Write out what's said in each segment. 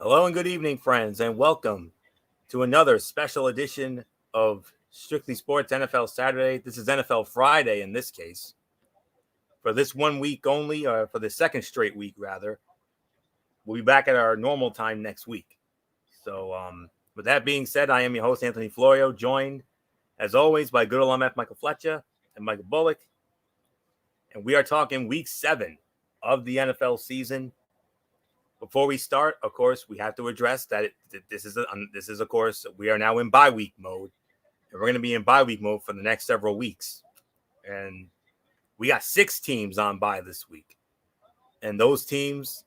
Hello and good evening, friends, and welcome to another special edition of Strictly Sports NFL Saturday. This is NFL Friday in this case. For this 1 week only, or for the second straight week, rather, we'll be back at our normal time next week. So, with that being said, I am your host, Anthony Florio, joined, as always, by good old MF Michael Fletcher and Michael Bullock. And we are talking week 7 of the NFL season. Before we start, of course, we have to address that this is, of course, we are now in bye week mode, and we're going to be in bye week mode for the next several weeks. And we got 6 teams on bye this week, and those teams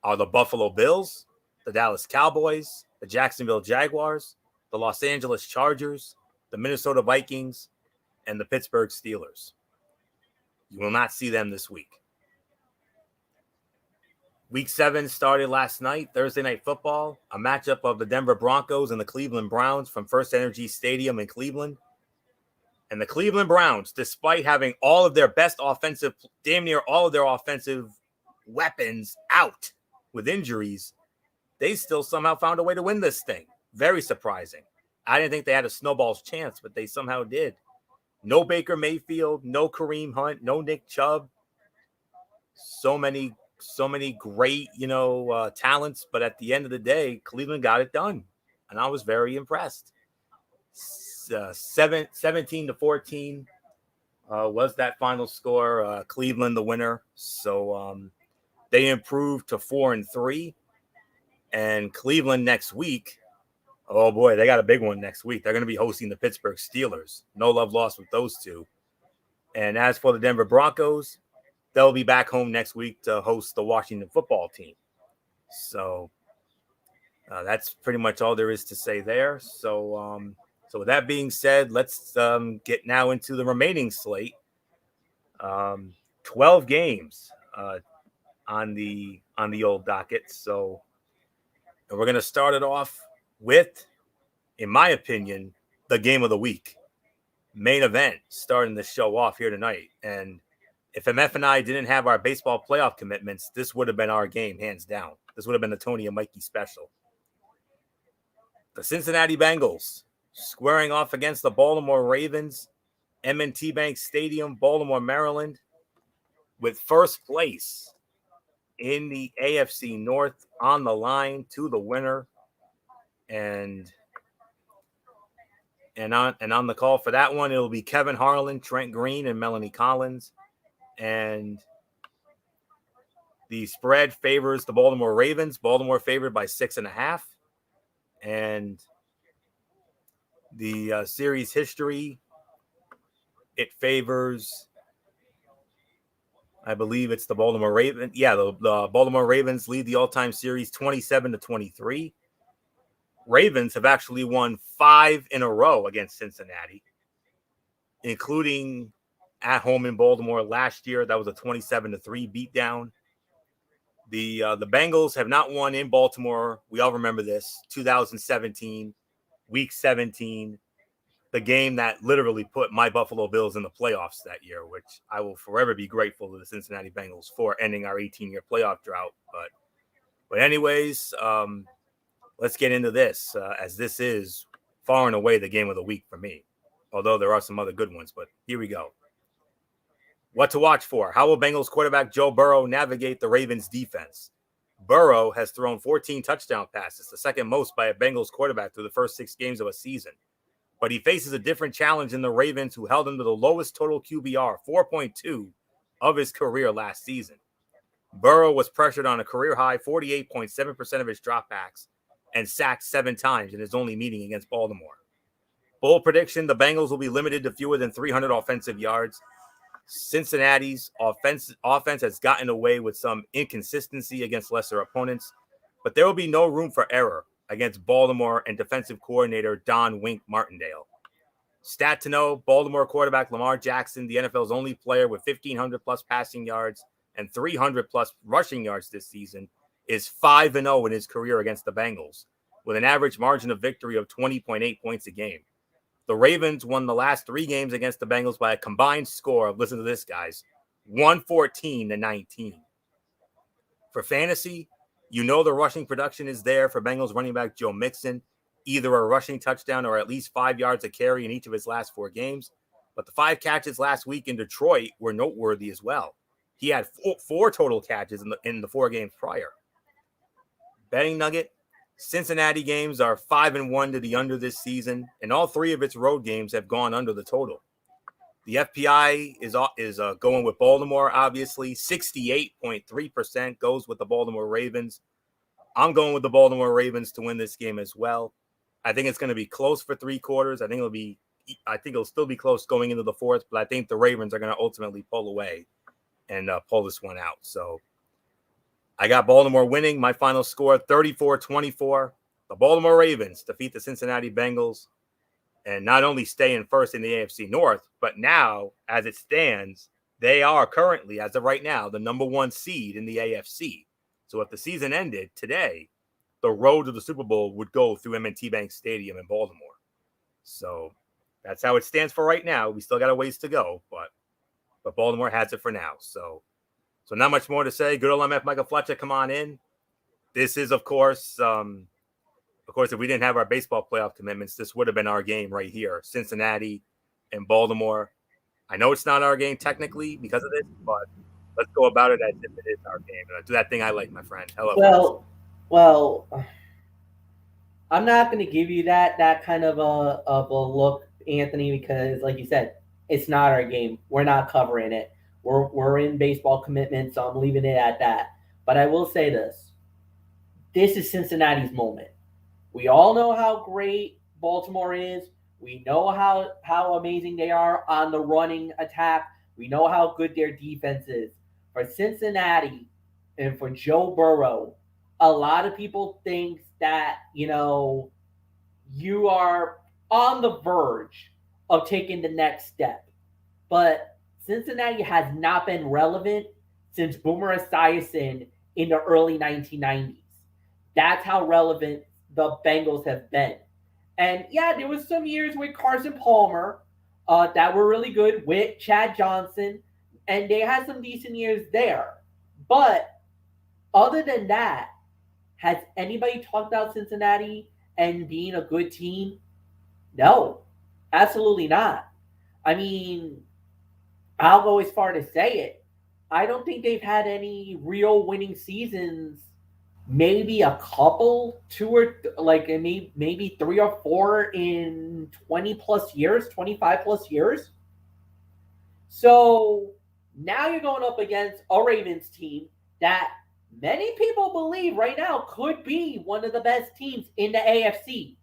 are the Buffalo Bills, the Dallas Cowboys, the Jacksonville Jaguars, the Los Angeles Chargers, the Minnesota Vikings, and the Pittsburgh Steelers. You will not see them this week. Week 7 started last night, Thursday Night Football, a matchup of the Denver Broncos and the Cleveland Browns from First Energy Stadium in Cleveland. And the Cleveland Browns, despite having all of their best offensive, damn near all of their offensive weapons out with injuries, they still somehow found a way to win this thing. Very surprising. I didn't think they had a snowball's chance, but they somehow did. No Baker Mayfield, no Kareem Hunt, no Nick Chubb. So many great, talents. But at the end of the day, Cleveland got it done. And I was very impressed. 17-14 was that final score. Cleveland, the winner. So they improved to 4-3. And Cleveland next week, oh boy, they got a big one next week. They're going to be hosting the Pittsburgh Steelers. No love lost with those two. And as for the Denver Broncos, they'll be back home next week to host the Washington football team. So that's pretty much all there is to say there. So with that being said, let's get now into the remaining slate. 12 games on the old docket. So we're going to start it off with, in my opinion, the game of the week. Main event starting the show off here tonight. And if MF and I didn't have our baseball playoff commitments, this would have been our game, hands down. This would have been the Tony and Mikey special. The Cincinnati Bengals squaring off against the Baltimore Ravens, M&T Bank Stadium, Baltimore, Maryland, with first place in the AFC North on the line to the winner. And on the call for that one, it'll be Kevin Harlan, Trent Green, and Melanie Collins. And the spread favors the Baltimore Ravens. Baltimore favored by 6.5. And the series history, it favors, I believe it's the Baltimore Ravens. Yeah, the Baltimore Ravens lead the all-time series 27-23. Ravens have actually won 5 in a row against Cincinnati, including at home in Baltimore last year. That was a 27-3 beatdown. The Bengals have not won in Baltimore. We all remember this. 2017, week 17, the game that literally put my Buffalo Bills in the playoffs that year, which I will forever be grateful to the Cincinnati Bengals for ending our 18-year playoff drought. But anyways, let's get into this, as this is far and away the game of the week for me, although there are some other good ones. But here we go. What to watch for? How will Bengals quarterback Joe Burrow navigate the Ravens defense? Burrow has thrown 14 touchdown passes, the second most by a Bengals quarterback through the first 6 games of a season. But he faces a different challenge in the Ravens, who held him to the lowest total QBR, 4.2, of his career last season. Burrow was pressured on a career-high 48.7% of his dropbacks and sacked 7 times in his only meeting against Baltimore. Bold prediction, the Bengals will be limited to fewer than 300 offensive yards. Cincinnati's offense has gotten away with some inconsistency against lesser opponents, but there will be no room for error against Baltimore and defensive coordinator Don Wink Martindale. Stat to know, Baltimore quarterback Lamar Jackson, the NFL's only player with 1,500-plus passing yards and 300-plus rushing yards this season, is 5-0 in his career against the Bengals, with an average margin of victory of 20.8 points a game. The Ravens won the last 3 games against the Bengals by a combined score of, listen to this, guys, 114-19. For fantasy, You know the rushing production is there for Bengals running back Joe Mixon, either a rushing touchdown or at least 5 yards a carry in each of his last 4 games. But the 5 catches last week in Detroit were noteworthy as well. He had four total catches in the 4 games prior. Betting nugget: Cincinnati games are 5-1 to the under this season, and all 3 of its road games have gone under the total. The FPI is going with Baltimore, obviously. 68.3% goes with the Baltimore Ravens. I'm going with the Baltimore Ravens to win this game as well. I think it's going to be close for 3 quarters. I think it'll still be close going into the 4th, but I think the Ravens are going to ultimately pull away and pull this one out. So I got Baltimore winning. My final score, 34-24. The Baltimore Ravens defeat the Cincinnati Bengals and not only stay in first in the AFC North, but now, as it stands, they are currently, as of right now, the number 1 seed in the AFC. So if the season ended today, the road to the Super Bowl would go through M&T Bank Stadium in Baltimore. So that's how it stands for right now. We still got a ways to go, but Baltimore has it for now. So not much more to say. Good old MF Michael Fletcher, come on in. This is, of course, if we didn't have our baseball playoff commitments, this would have been our game right here, Cincinnati and Baltimore. I know it's not our game technically because of this, but let's go about it as if it is our game. Do that thing I like, my friend. Hello. Well, I'm not going to give you that kind of a look, Anthony, because like you said, it's not our game. We're not covering it. We're in baseball commitments, so I'm leaving it at that. But I will say this: this is Cincinnati's moment. We all know how great Baltimore is. We know how amazing they are on the running attack. We know how good their defense is. For Cincinnati and for Joe Burrow, a lot of people think that, you are on the verge of taking the next step. But Cincinnati has not been relevant since Boomer Esiason in the early 1990s. That's how relevant the Bengals have been. And yeah, there was some years with Carson Palmer that were really good with Chad Johnson, and they had some decent years there. But other than that, has anybody talked about Cincinnati and being a good team? No, absolutely not. I mean, I'll go as far to say it. I don't think they've had any real winning seasons. Maybe a couple, two or maybe 3 or 4 in 20 plus years, 25 plus years. So now you're going up against a Ravens team that many people believe right now could be one of the best teams in the AFC,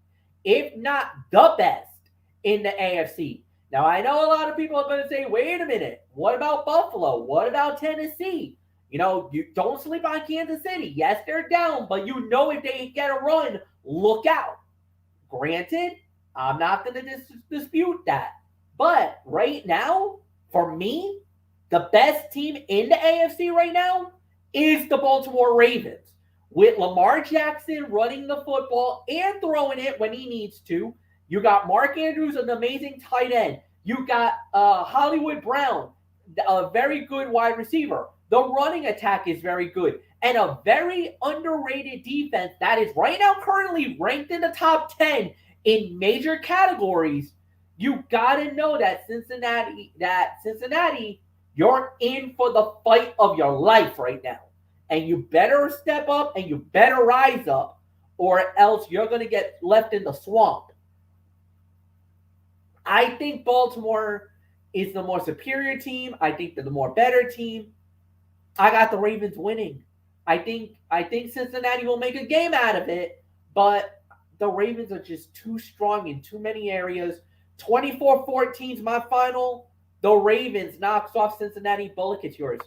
if not the best in the AFC. Now, I know a lot of people are going to say, wait a minute, what about Buffalo? What about Tennessee? You don't sleep on Kansas City. Yes, they're down, but if they get a run, look out. Granted, I'm not going to dispute that. But right now, for me, the best team in the AFC right now is the Baltimore Ravens. With Lamar Jackson running the football and throwing it when he needs to. You got Mark Andrews, an amazing tight end. You got Hollywood Brown, a very good wide receiver. The running attack is very good. And a very underrated defense that is right now currently ranked in the top 10 in major categories. You got to know that Cincinnati, you're in for the fight of your life right now. And you better step up and you better rise up, or else you're going to get left in the swamp. I think Baltimore is the more superior team. I think they're the more better team. I got the Ravens winning. I think Cincinnati will make a game out of it, but the Ravens are just too strong in too many areas. 24-14 is my final. The Ravens knocks off Cincinnati. Bullock, it's yours.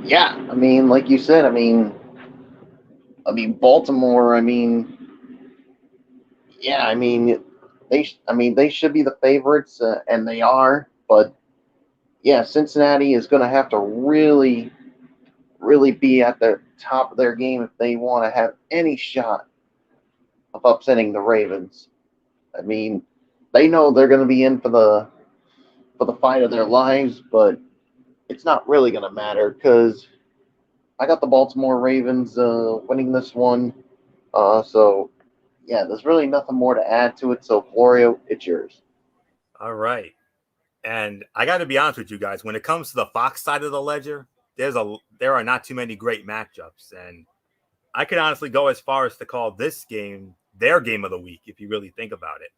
Yeah, like you said, Baltimore. Yeah, they should be the favorites, and they are. But yeah, Cincinnati is going to have to really, really be at the top of their game if they want to have any shot of upsetting the Ravens. They know they're going to be in for the fight of their lives, but it's not really going to matter because I got the Baltimore Ravens winning this one. So yeah, there's really nothing more to add to it. So Florio, it's yours. All right. And I got to be honest with you guys, when it comes to the Fox side of the ledger, there are not too many great matchups, and I could honestly go as far as to call this game their game of the week if you really think about it,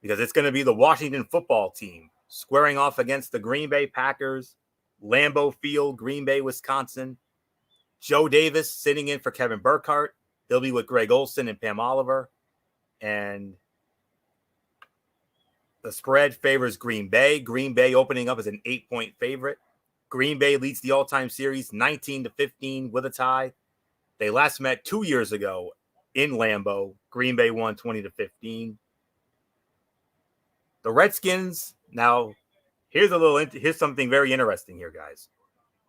because it's going to be the Washington football team squaring off against the Green Bay Packers, Lambeau Field, Green Bay, Wisconsin. Joe Davis sitting in for Kevin Burkhardt. He'll be with Greg Olson and Pam Oliver, and the spread favors Green Bay. Green Bay opening up as an 8-point favorite. Green Bay leads the all-time series 19-15 with a tie. They last met 2 years ago in Lambeau. Green Bay won 20-15. The Redskins, now here's something very interesting here, guys.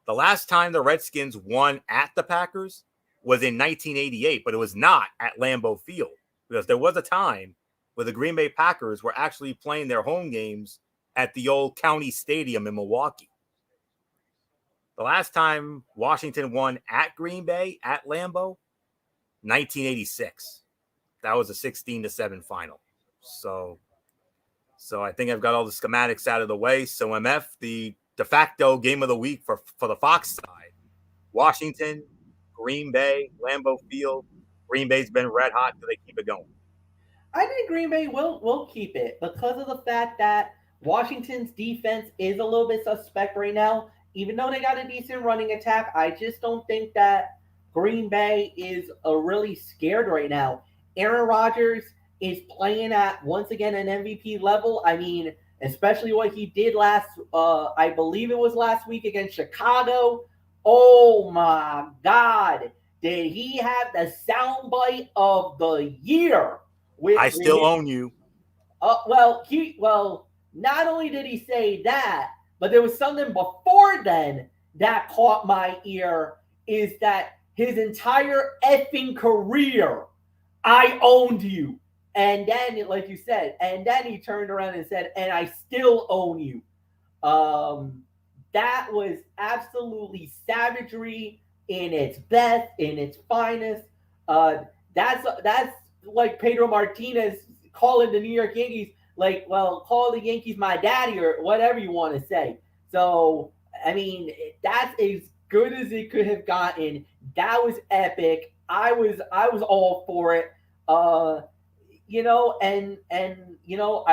The last time the Redskins won at the Packers was in 1988, but it was not at Lambeau Field, because there was a time where the Green Bay Packers were actually playing their home games at the old County Stadium in Milwaukee. The last time Washington won at Green Bay at Lambeau, 1986. That was a 16-7 final. So I think I've got all the schematics out of the way. So MF, the de facto game of the week for the Fox side, Washington, Green Bay, Lambeau Field. Green Bay's been red hot. Do they keep it going? I think Green Bay will keep it because of the fact that Washington's defense is a little bit suspect right now. Even though they got a decent running attack, I just don't think that Green Bay is really scared right now. Aaron Rodgers is playing at once again an MVP level. I mean, especially what he did I believe it was last week against Chicago. Oh my God. Did he have the soundbite of the year? I still own you. Not only did he say that, but there was something before then that caught my ear, is that his entire effing career, I owned you. And then, like you said, and then he turned around and said, and I still own you. That was absolutely savagery in its best, in its finest. That's like Pedro Martinez calling the New York Yankees, like, well, call the Yankees my daddy or whatever you want to say. So, I mean, that's as good as it could have gotten. That was epic. I was all for it. I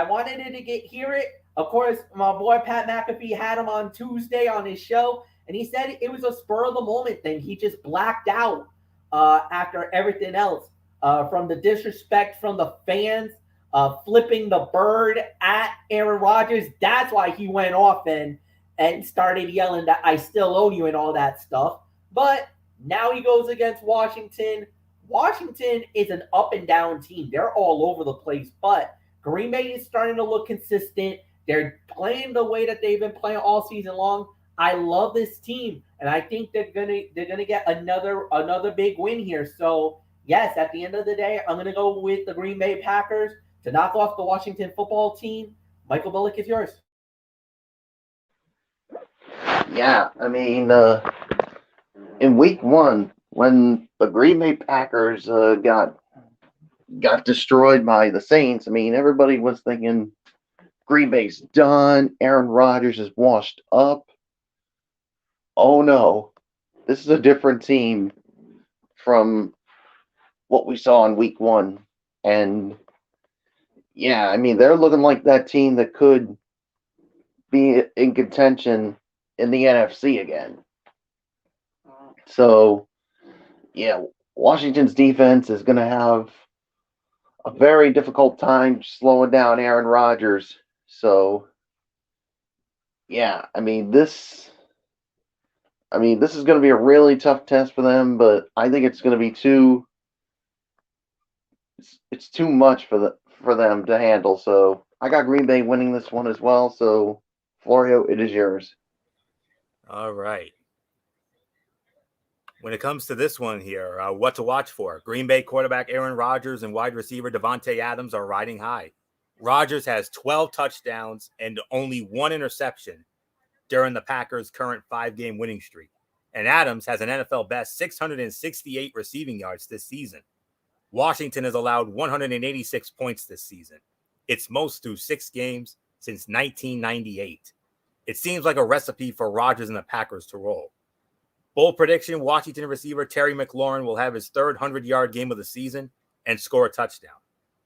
wanted it to hear it. Of course, my boy Pat McAfee had him on Tuesday on his show, and he said it was a spur of the moment thing. He just blacked out after everything else. From the disrespect from the fans, flipping the bird at Aaron Rodgers. That's why he went off and started yelling that I still owe you and all that stuff. But now he goes against Washington. Washington is an up and down team. They're all over the place, but Green Bay is starting to look consistent. They're playing the way that they've been playing all season long. I love this team, and I think they're gonna get another big win here. So yes, at the end of the day, I'm gonna go with the Green Bay Packers to knock off the Washington football team. Michael Bullock is yours. Yeah, I mean, in week one, when the Green Bay Packers got destroyed by the Saints, I mean, everybody was thinking Green Bay's done. Aaron Rodgers is washed up. Oh no, this is a different team from what we saw in week one. And yeah, I mean, they're looking like that team that could be in contention in the NFC again. So, yeah, Washington's defense is going to have a very difficult time slowing down Aaron Rodgers. So, yeah, I mean, this is going to be a really tough test for them, but I think it's going to be too much for them to handle. So, I got Green Bay winning this one as well. So, Florio, it is yours. All right. When it comes to this one here, what to watch for? Green Bay quarterback Aaron Rodgers and wide receiver Devontae Adams are riding high. Rodgers has 12 touchdowns and only one interception during the Packers' current 5-game winning streak. and Adams has an NFL best 668 receiving yards this season. Washington has allowed 186 points this season. It's most through 6 games since 1998. It seems like a recipe for Rodgers and the Packers to roll. Bold prediction, Washington receiver Terry McLaurin will have his third 100-yard game of the season and score a touchdown.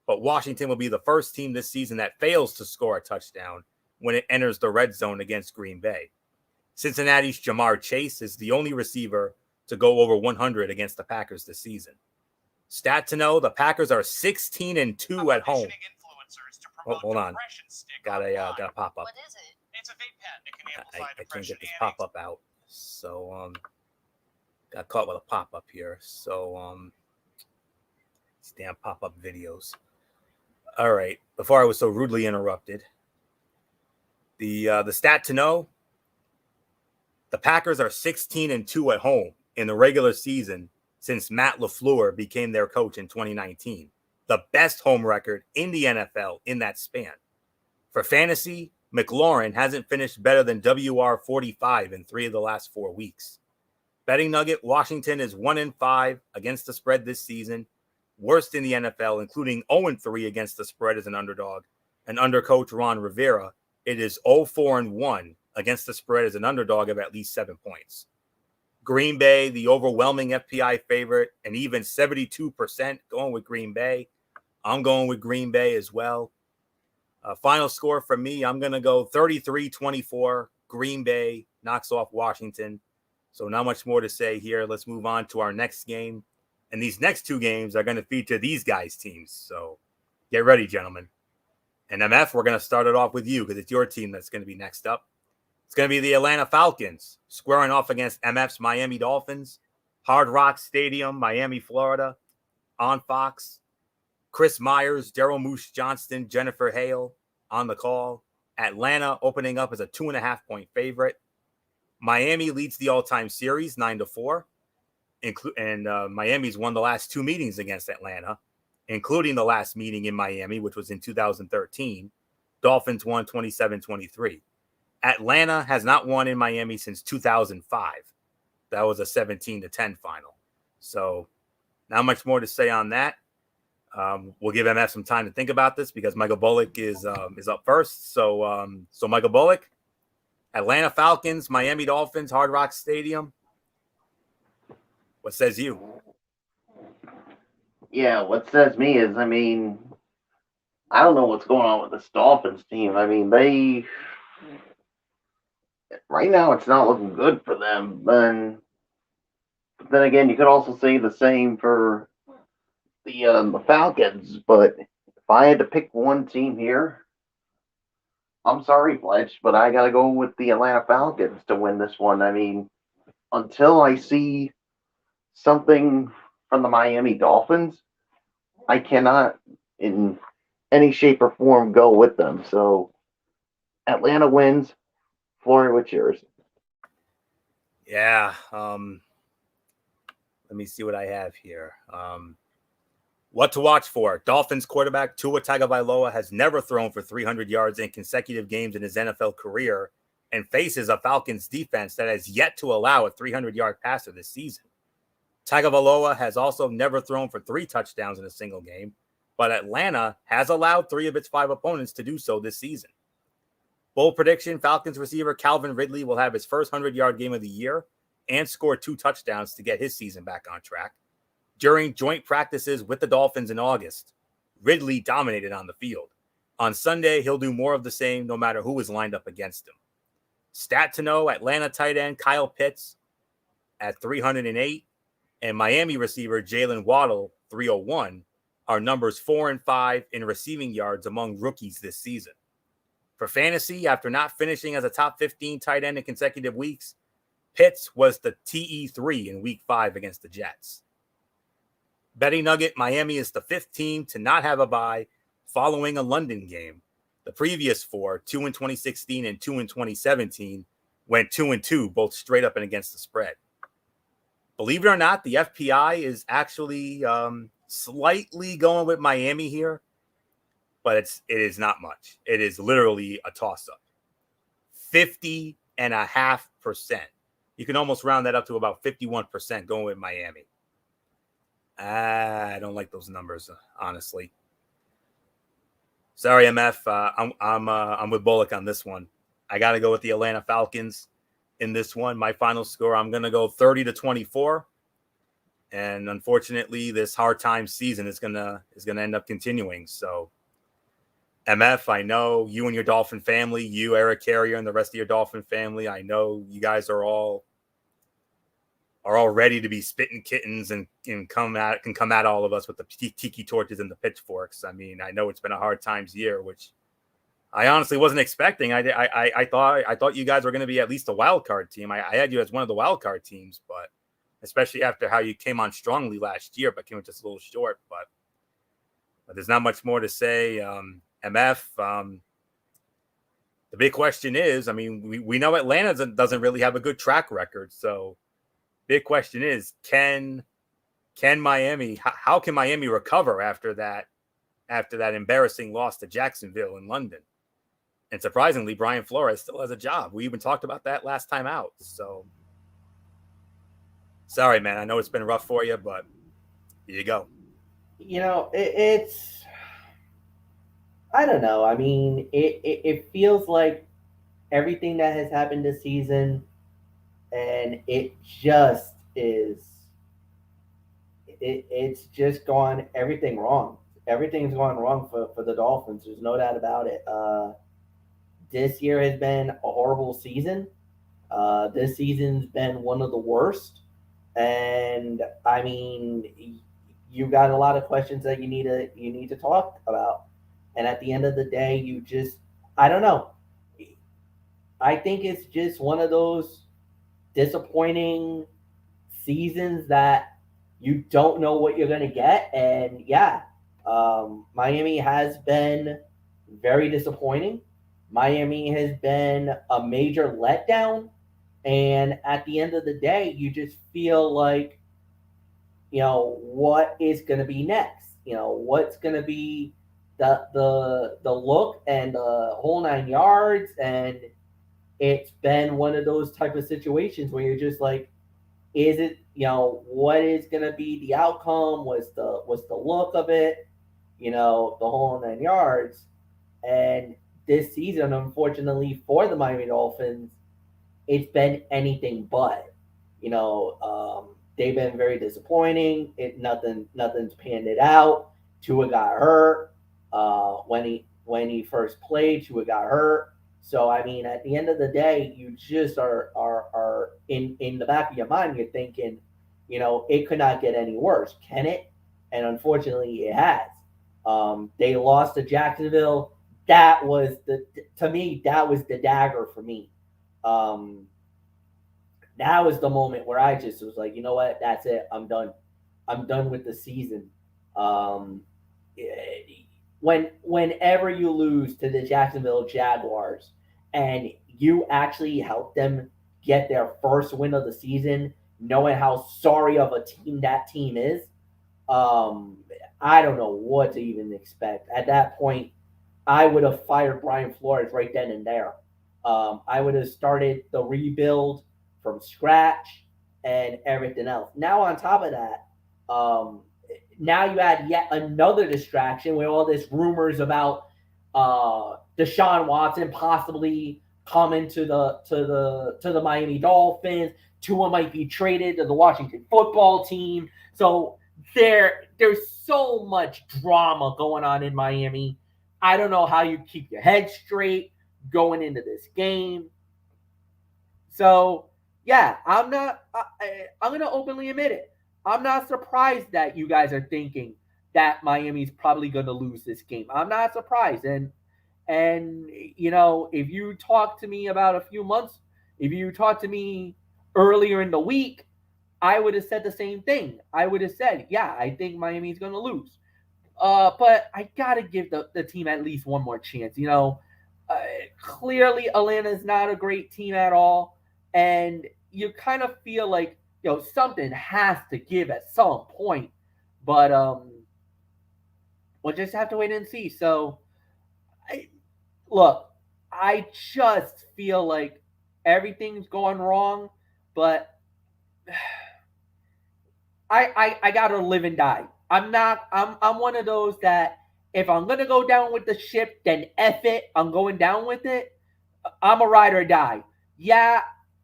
But Washington will be the first team this season that fails to score a touchdown when it enters the red zone against Green Bay. Cincinnati's Jamar Chase is the only receiver to go over 100 against the Packers this season. Stat to know, the Packers are 16-2 at home. Oh, hold on. Got a pop up. What is it? It's a vape pen that can I amplify can't get this depression pop up out. So got caught with a pop up here. So these damn pop up videos. All right. Before I was so rudely interrupted, the stat to know: the Packers are 16-2 at home in the regular season since Matt LaFleur became their coach in 2019. The best home record in the NFL in that span. For fantasy, McLaurin hasn't finished better than WR45 in 3 of the last 4 weeks. Betting nugget, Washington is 1-5 against the spread this season, worst in the NFL, including 0-3 against the spread as an underdog. And under coach Ron Rivera, it is 0-4-1 against the spread as an underdog of at least 7 points. Green Bay, the overwhelming FPI favorite, and even 72% going with Green Bay. I'm going with Green Bay as well. Final score for me, I'm going to go 33-24. Green Bay knocks off Washington. So not much more to say here. Let's move on to our next game. And these next 2 games are going to feature these guys' teams. So get ready, gentlemen. And MF, we're going to start it off with you because it's your team that's going to be next up. It's going to be the Atlanta Falcons squaring off against MF's Miami Dolphins. Hard Rock Stadium, Miami, Florida. On Fox. Chris Myers, Daryl Moose Johnston, Jennifer Hale on the call. Atlanta opening up as a 2.5-point favorite. Miami leads the all-time series 9-4. And Miami's won the last 2 meetings against Atlanta, including the last meeting in Miami, which was in 2013. Dolphins won 27-23. Atlanta has not won in Miami since 2005. That was a 17-10 final. So not much more to say on that. We'll give MF some time to think about this because Michael Bullock is up first. So Michael Bullock, Atlanta Falcons, Miami Dolphins, Hard Rock Stadium. What says you? Yeah, what says me is, I don't know what's going on with this Dolphins team. Right now it's not looking good for them. But then again, you could also say the same for the Falcons. But if I had to pick one team here, I'm sorry, Fletch, but I got to go with the Atlanta Falcons to win this one. Until I see something from the Miami Dolphins, I cannot in any shape or form go with them. So Atlanta wins. Florida, what's yours? Yeah. Let me see what I have here. What to watch for? Dolphins quarterback Tua Tagovailoa has never thrown for 300 yards in consecutive games in his NFL career and faces a Falcons defense that has yet to allow a 300-yard passer this season. Tagovailoa has also never thrown for 3 touchdowns in a single game, but Atlanta has allowed 3 of its 5 opponents to do so this season. Bold prediction, Falcons receiver Calvin Ridley will have his first 100-yard game of the year and score 2 touchdowns to get his season back on track. During joint practices with the Dolphins in August, Ridley dominated on the field. On Sunday, he'll do more of the same no matter who is lined up against him. Stat to know, Atlanta tight end Kyle Pitts at 308 and Miami receiver Jalen Waddle, 301, are numbers 4 and 5 in receiving yards among rookies this season. For fantasy, after not finishing as a top 15 tight end in consecutive weeks, Pitts was the TE3 in week 5 against the Jets. Betting nugget, Miami is the 5th team to not have a bye following a London game. The previous 4, 2 in 2016 and 2 in 2017, went 2-2, both straight up and against the spread. Believe it or not, the FPI is actually slightly going with Miami here, but it is not much. It is literally a toss-up. 50.5% You can almost round that up to about 51% going with Miami. I don't like those numbers, honestly. Sorry, MF. I'm with Bullock on this one. I got to go with the Atlanta Falcons in this one. My final score, I'm going to go 30-24. And unfortunately, this hard time season is gonna end up continuing. So, MF, I know you and your Dolphin family, you, Eric Carrier, and the rest of your Dolphin family, I know you guys are all ready to be spitting kittens and can come at all of us with the tiki torches and the pitchforks. I mean, I know it's been a hard times year, which I honestly wasn't expecting. I thought you guys were going to be at least a wild card team. I had you as one of the wild card teams, but especially after how you came on strongly last year, but came just a little short. But there's not much more to say. MF, the big question is, I mean, we know Atlanta doesn't really have a good track record. So big question is, can Miami, how can Miami recover after that embarrassing loss to Jacksonville in London? And surprisingly, Brian Flores still has a job. We even talked about that last time out. So sorry, man. I know it's been rough for you, but here you go. It's I don't know. I mean, it feels like everything that has happened this season, and it just is. It's just gone everything wrong. Everything's gone wrong for the Dolphins. There's no doubt about it. This year has been a horrible season. This season's been one of the worst. And I mean, you got a lot of questions that you need to talk about. And at the end of the day, I don't know. I think it's just one of those disappointing seasons that you don't know what you're going to get. And yeah, Miami has been very disappointing. Miami has been a major letdown. And at the end of the day, you just feel like, what is going to be next? What's going to be the look and the whole 9 yards. And it's been one of those type of situations where you're just like, is it, what is going to be the outcome? What's the look of it? The whole 9 yards. And this season, unfortunately for the Miami Dolphins, it's been anything but. They've been very disappointing. Nothing's panned it out. Tua got hurt. When he first played, Tua got hurt. So I mean, at the end of the day, you just are in the back of your mind, you're thinking, it could not get any worse, can it? And unfortunately, it has. They lost to Jacksonville. That was to me, that was the dagger for me. That was the moment where I just was like, you know what? That's it. I'm done. I'm done with the season. Whenever you lose to the Jacksonville Jaguars and you actually help them get their first win of the season, knowing how sorry of a team that team is, I don't know what to even expect. At that point, I would have fired Brian Flores right then and there. I would have started the rebuild from scratch and everything else. Now, on top of that, now you add yet another distraction with all this rumors about Deshaun Watson possibly coming to the Miami Dolphins. Tua might be traded to the Washington football team. So there's so much drama going on in Miami. I don't know how you keep your head straight going into this game. So yeah, I'm going to openly admit it. I'm not surprised that you guys are thinking that Miami's probably going to lose this game. I'm not surprised. And if you talk to me about a few months, if you talk to me earlier in the week, I would have said the same thing. I would have said, yeah, I think Miami's going to lose. But I got to give the team at least one more chance. Clearly Atlanta's not a great team at all. And you kind of feel like, something has to give at some point. But we'll just have to wait and see. So, I just feel like everything's going wrong. but I gotta live and die. I'm one of those that if I'm gonna go down with the ship, then F it, I'm going down with it. I'm a ride or die. Yeah,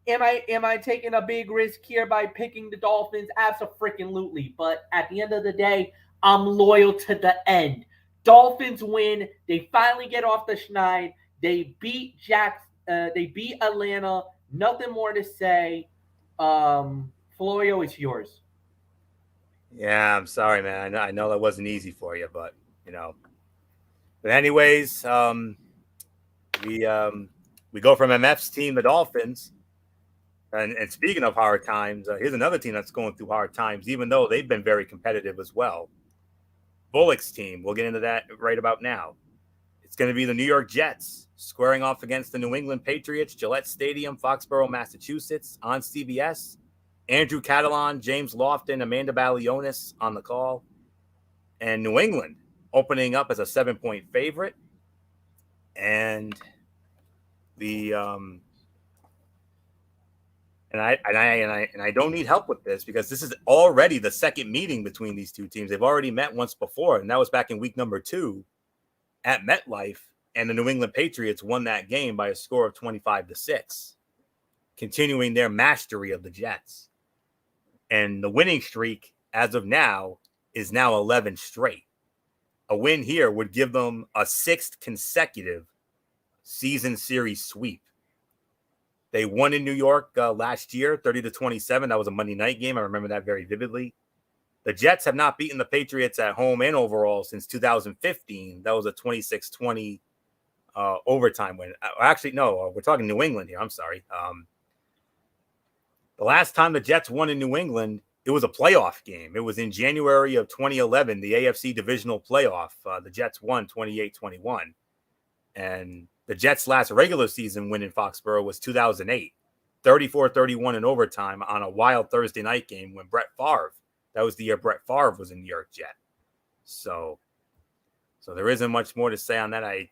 am I taking a big risk here by picking the Dolphins? Absolutely. But at the end of the day, I'm loyal to the end. Dolphins win. They finally get off the schneid. They beat they beat Atlanta. Nothing more to say. Florio, it's yours. Yeah, I'm sorry, man. I know that wasn't easy for you, but you know. But anyways, we go from MF's team, the Dolphins, and speaking of hard times, here's another team that's going through hard times, even though they've been very competitive as well. Bullock's team. We'll get into that right about now. It's going to be the New York Jets squaring off against the New England Patriots, Gillette Stadium, Foxborough, Massachusetts, on CBS. Andrew Catalan, James Lofton, Amanda Balionis on the call. And New England opening up as a 7-point favorite. And the and I don't need help with this because this is already the second meeting between these two teams. They've already met once before, and that was back in week number 2 at MetLife, and the New England Patriots won that game by a score of 25-6, continuing their mastery of the Jets. And the winning streak, as of now, is now 11 straight. A win here would give them a 6th consecutive season series sweep. They won in New York last year, 30-27. That was a Monday night game. I remember that very vividly. The Jets have not beaten the Patriots at home and overall since 2015. That was a 26-20 overtime win. Actually, no, we're talking New England here. I'm sorry. The last time the Jets won in New England, it was a playoff game. It was in January of 2011, the AFC divisional playoff. The Jets won 28-21. And the Jets' last regular season win in Foxborough was 2008, 34-31 in overtime on a wild Thursday night game when Brett Favre, that was the year Brett Favre was a New York Jet. So there isn't much more to say on that. I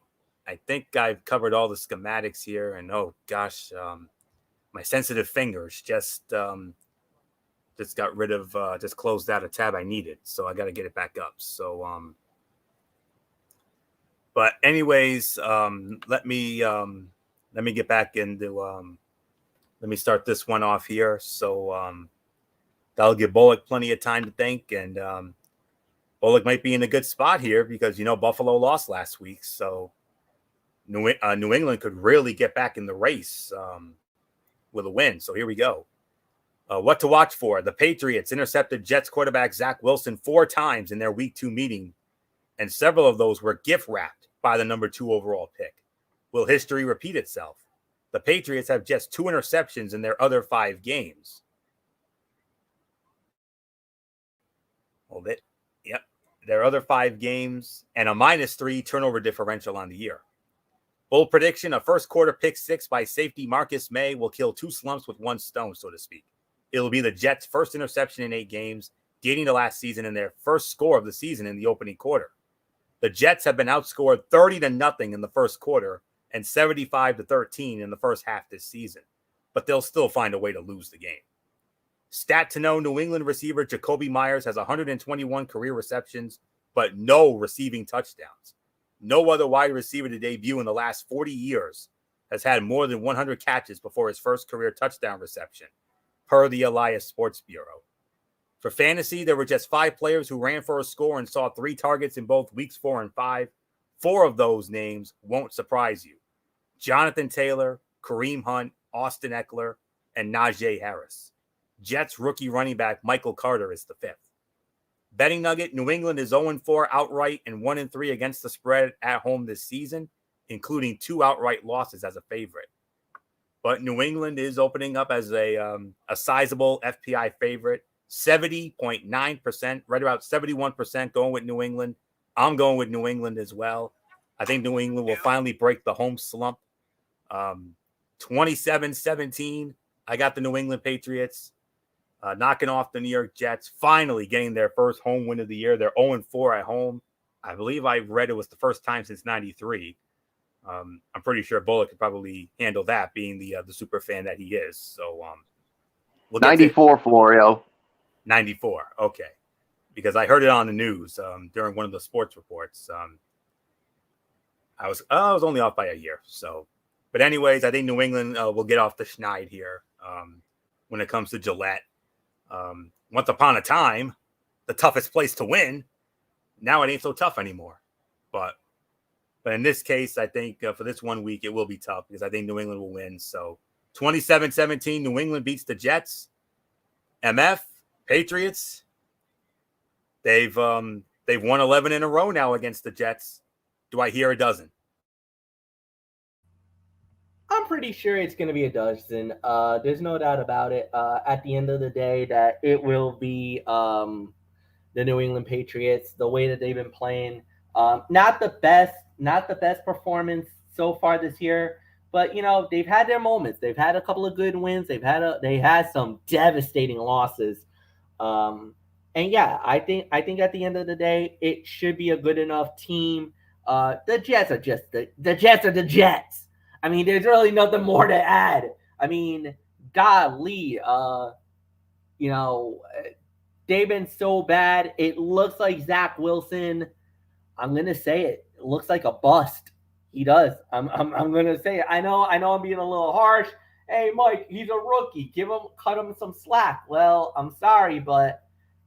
think I've covered all the schematics here. And, oh, gosh, my sensitive fingers just got rid of, just closed out a tab I needed. So I got to get it back up. So, but anyways, let me get back into, let me start this one off here. So that'll give Bullock plenty of time to think. And Bullock might be in a good spot here because, Buffalo lost last week. So New England could really get back in the race with a win. So here we go. What to watch for. The Patriots intercepted Jets quarterback Zach Wilson 4 times in their week 2 meeting, and several of those were gift wrapped by the number 2 overall pick. Will history repeat itself? The Patriots have just 2 interceptions in their other 5 games. Well, their other 5 games and a -3 turnover differential on the year. Bold prediction, a first quarter pick 6 by safety Marcus May will kill 2 slumps with 1 stone, so to speak. It'll be the Jets' first interception in 8 games, dating to last season and their first score of the season in the opening quarter. The Jets have been outscored 30-0 in the first quarter and 75-13 in the first half this season, but they'll still find a way to lose the game. Stat to know, New England receiver Jacoby Myers has 121 career receptions, but no receiving touchdowns. No other wide receiver to debut in the last 40 years has had more than 100 catches before his first career touchdown reception, per the Elias Sports Bureau. For fantasy, there were just 5 players who ran for a score and saw 3 targets in both weeks 4 and 5. 4 of those names won't surprise you: Jonathan Taylor, Kareem Hunt, Austin Eckler, and Najee Harris. Jets rookie running back Michael Carter is the 5th. Betting nugget, New England is 0-4 outright and 1-3 against the spread at home this season, including 2 outright losses as a favorite. But New England is opening up as a sizable FPI favorite, 70.9%, right about 71% going with New England. I'm going with New England as well. I think New England will finally break the home slump. 27-17, I got the New England Patriots knocking off the New York Jets, finally getting their first home win of the year. They're 0-4 at home. I believe I read it was the first time since 93. I'm pretty sure Bullock could probably handle that, being the super fan that he is. So We'll get 94, Florio. 94. Okay. Because I heard it on the news during one of the sports reports. I was only off by a year. So, but anyways, I think New England will get off the schneid here when it comes to Gillette. Once upon a time, the toughest place to win. Now it ain't so tough anymore. But in this case, I think for this 1 week, it will be tough because I think New England will win. So 27-17, New England beats the Jets. MF, Patriots, they've won 11 in a row now against the Jets. Do I hear a dozen? I'm pretty sure it's going to be a dozen. There's no doubt about it. At the end of the day, that it will be the New England Patriots. The way that they've been playing, not the best performance so far this year. But they've had their moments. They've had a couple of good wins. They had some devastating losses. And yeah, I think at the end of the day, it should be a good enough team. The Jets are just the Jets are the Jets. I mean, there's really nothing more to add. I mean, golly, they've been so bad. It looks like Zach Wilson. I'm gonna say it. It looks like a bust. He does. I'm gonna say it. I know I'm being a little harsh. Hey, Mike, he's a rookie. Cut him some slack. Well, I'm sorry, but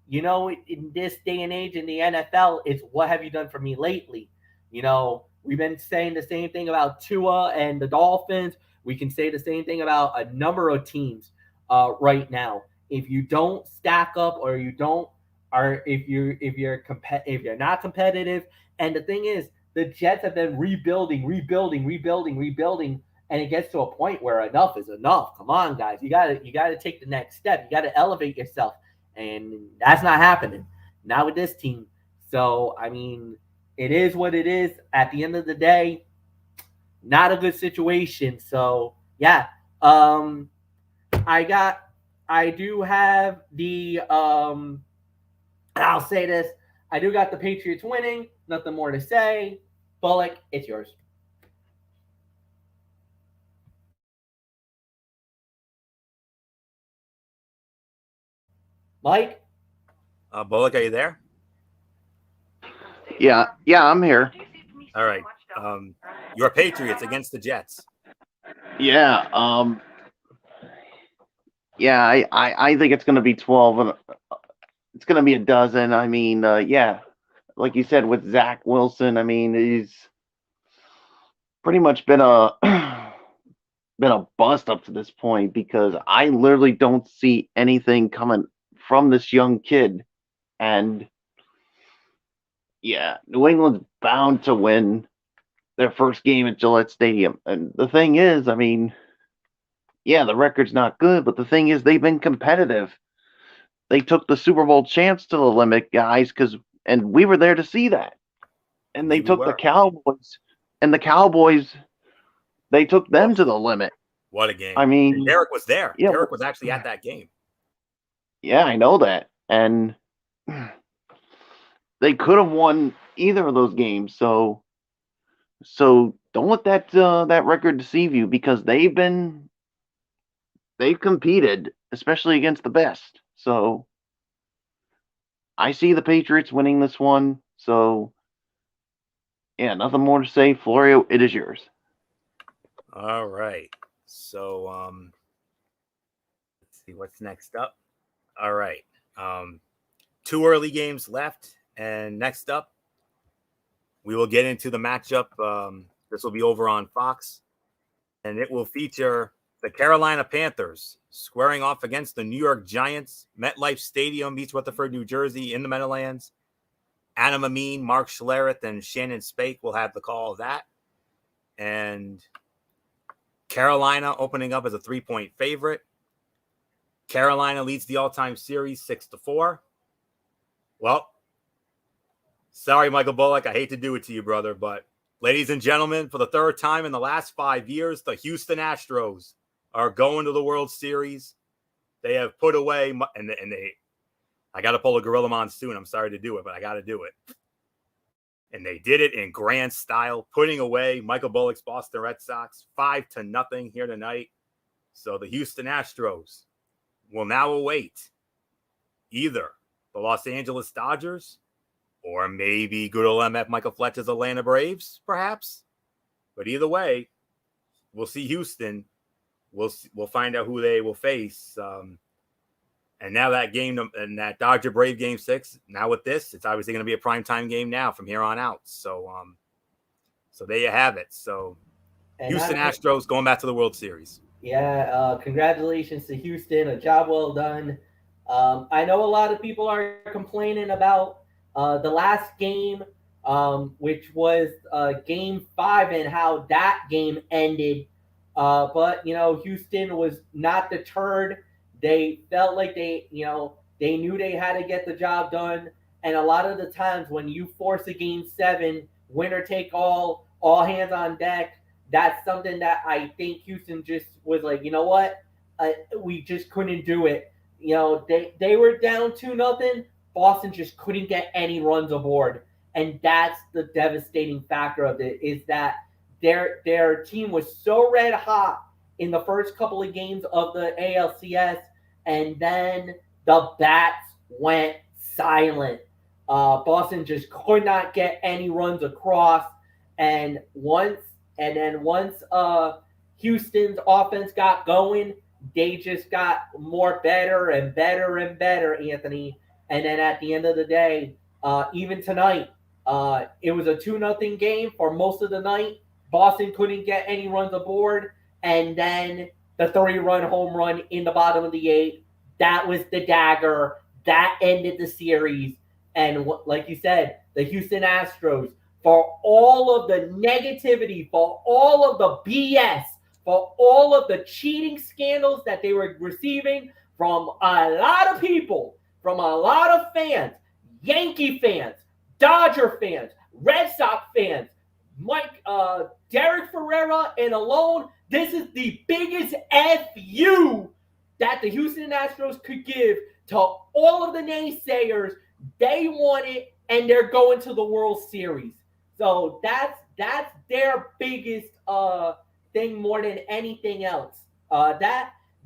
in this day and age in the NFL, it's what have you done for me lately? We've been saying the same thing about Tua and the Dolphins. We can say the same thing about a number of teams right now. If you don't stack up, or if you're not competitive, and the thing is, the Jets have been rebuilding, and it gets to a point where enough is enough. Come on, guys, you gotta take the next step. You gotta elevate yourself, and that's not happening now with this team. So I mean, it is what it is. At the end of the day, not a good situation. So yeah, I do have the I'll say this. I do got the Patriots winning. Nothing more to say. Bullock, it's yours. Mike? Bullock, are you there? Yeah, I'm here. All right. Your Patriots against the Jets. Yeah, I think it's going to be 12, and it's going to be a dozen. I mean, yeah, like you said, with Zach Wilson, I mean, he's pretty much been a bust up to this point, because I literally don't see anything coming from this young kid. And yeah, New England's bound to win their first game at Gillette Stadium. And the thing is, I mean, yeah, the record's not good, but the thing is, they've been competitive. They took the Super Bowl champs to the limit, guys, and we were there to see that. And they took the Cowboys, and the Cowboys, they took them to the limit. What a game. I mean, Derek was there. Yeah, Derek was actually at that game. Yeah, I know that. And they could have won either of those games. So don't let that record deceive you, because they've competed, especially against the best. So I see the Patriots winning this one. So yeah, nothing more to say. Florio, it is yours. All right. So let's see what's next up. All right. 2 early games left, and next up we will get into the matchup. This will be over on Fox, and it will feature the Carolina Panthers squaring off against the New York Giants. MetLife Stadium, East Rutherford, New Jersey, in the Meadowlands. Adam Amin, Mark Schlereth, and Shannon Spake will have the call of that. And Carolina opening up as a 3-point favorite. Carolina leads the all-time series 6-4. Well, sorry, Michael Bullock. I hate to do it to you, brother, but ladies and gentlemen, for the third time in the last 5 years, the Houston Astros are going to the World Series. They have put away, I got to pull a Gorilla Monsoon. I'm sorry to do it, but I got to do it. And they did it in grand style, putting away Michael Bullock's Boston Red Sox 5-0 here tonight. So the Houston Astros will now await either the Los Angeles Dodgers or maybe good old MF Michael Fletcher's Atlanta Braves, perhaps. But either way, we'll see Houston. We'll find out who they will face. And now that game and that Dodger Brave Game 6, now with this, it's obviously going to be a primetime game now from here on out. So there you have it. So Houston Astros going back to the World Series. Yeah, congratulations to Houston. A job well done. I know a lot of people are complaining about the last game, which was Game 5 and how that game ended. But, Houston was not deterred. They felt like they knew they had to get the job done. And a lot of the times when you force a Game 7, winner take all hands on deck, that's something that I think Houston just was like, you know what? We just couldn't do it. They were down 2-0. Boston just couldn't get any runs aboard. And that's the devastating factor of it, is that their team was so red hot in the first couple of games of the ALCS, and then the bats went silent. Boston just could not get any runs across. And once Houston's offense got going, they just got better and better and better, Anthony. And then at the end of the day, even tonight, it was a 2-0 game for most of the night. Boston couldn't get any runs aboard. And then the 3-run home run in the bottom of the 8th, that was the dagger. That ended the series. And like you said, the Houston Astros, for all of the negativity, for all of the BS, for all of the cheating scandals that they were receiving from a lot of people, from a lot of fans, Yankee fans, Dodger fans, Red Sox fans, Derek Ferreira, and alone, this is the biggest FU that the Houston Astros could give to all of the naysayers. They want it, and they're going to the World Series. So that's their biggest thing more than anything else.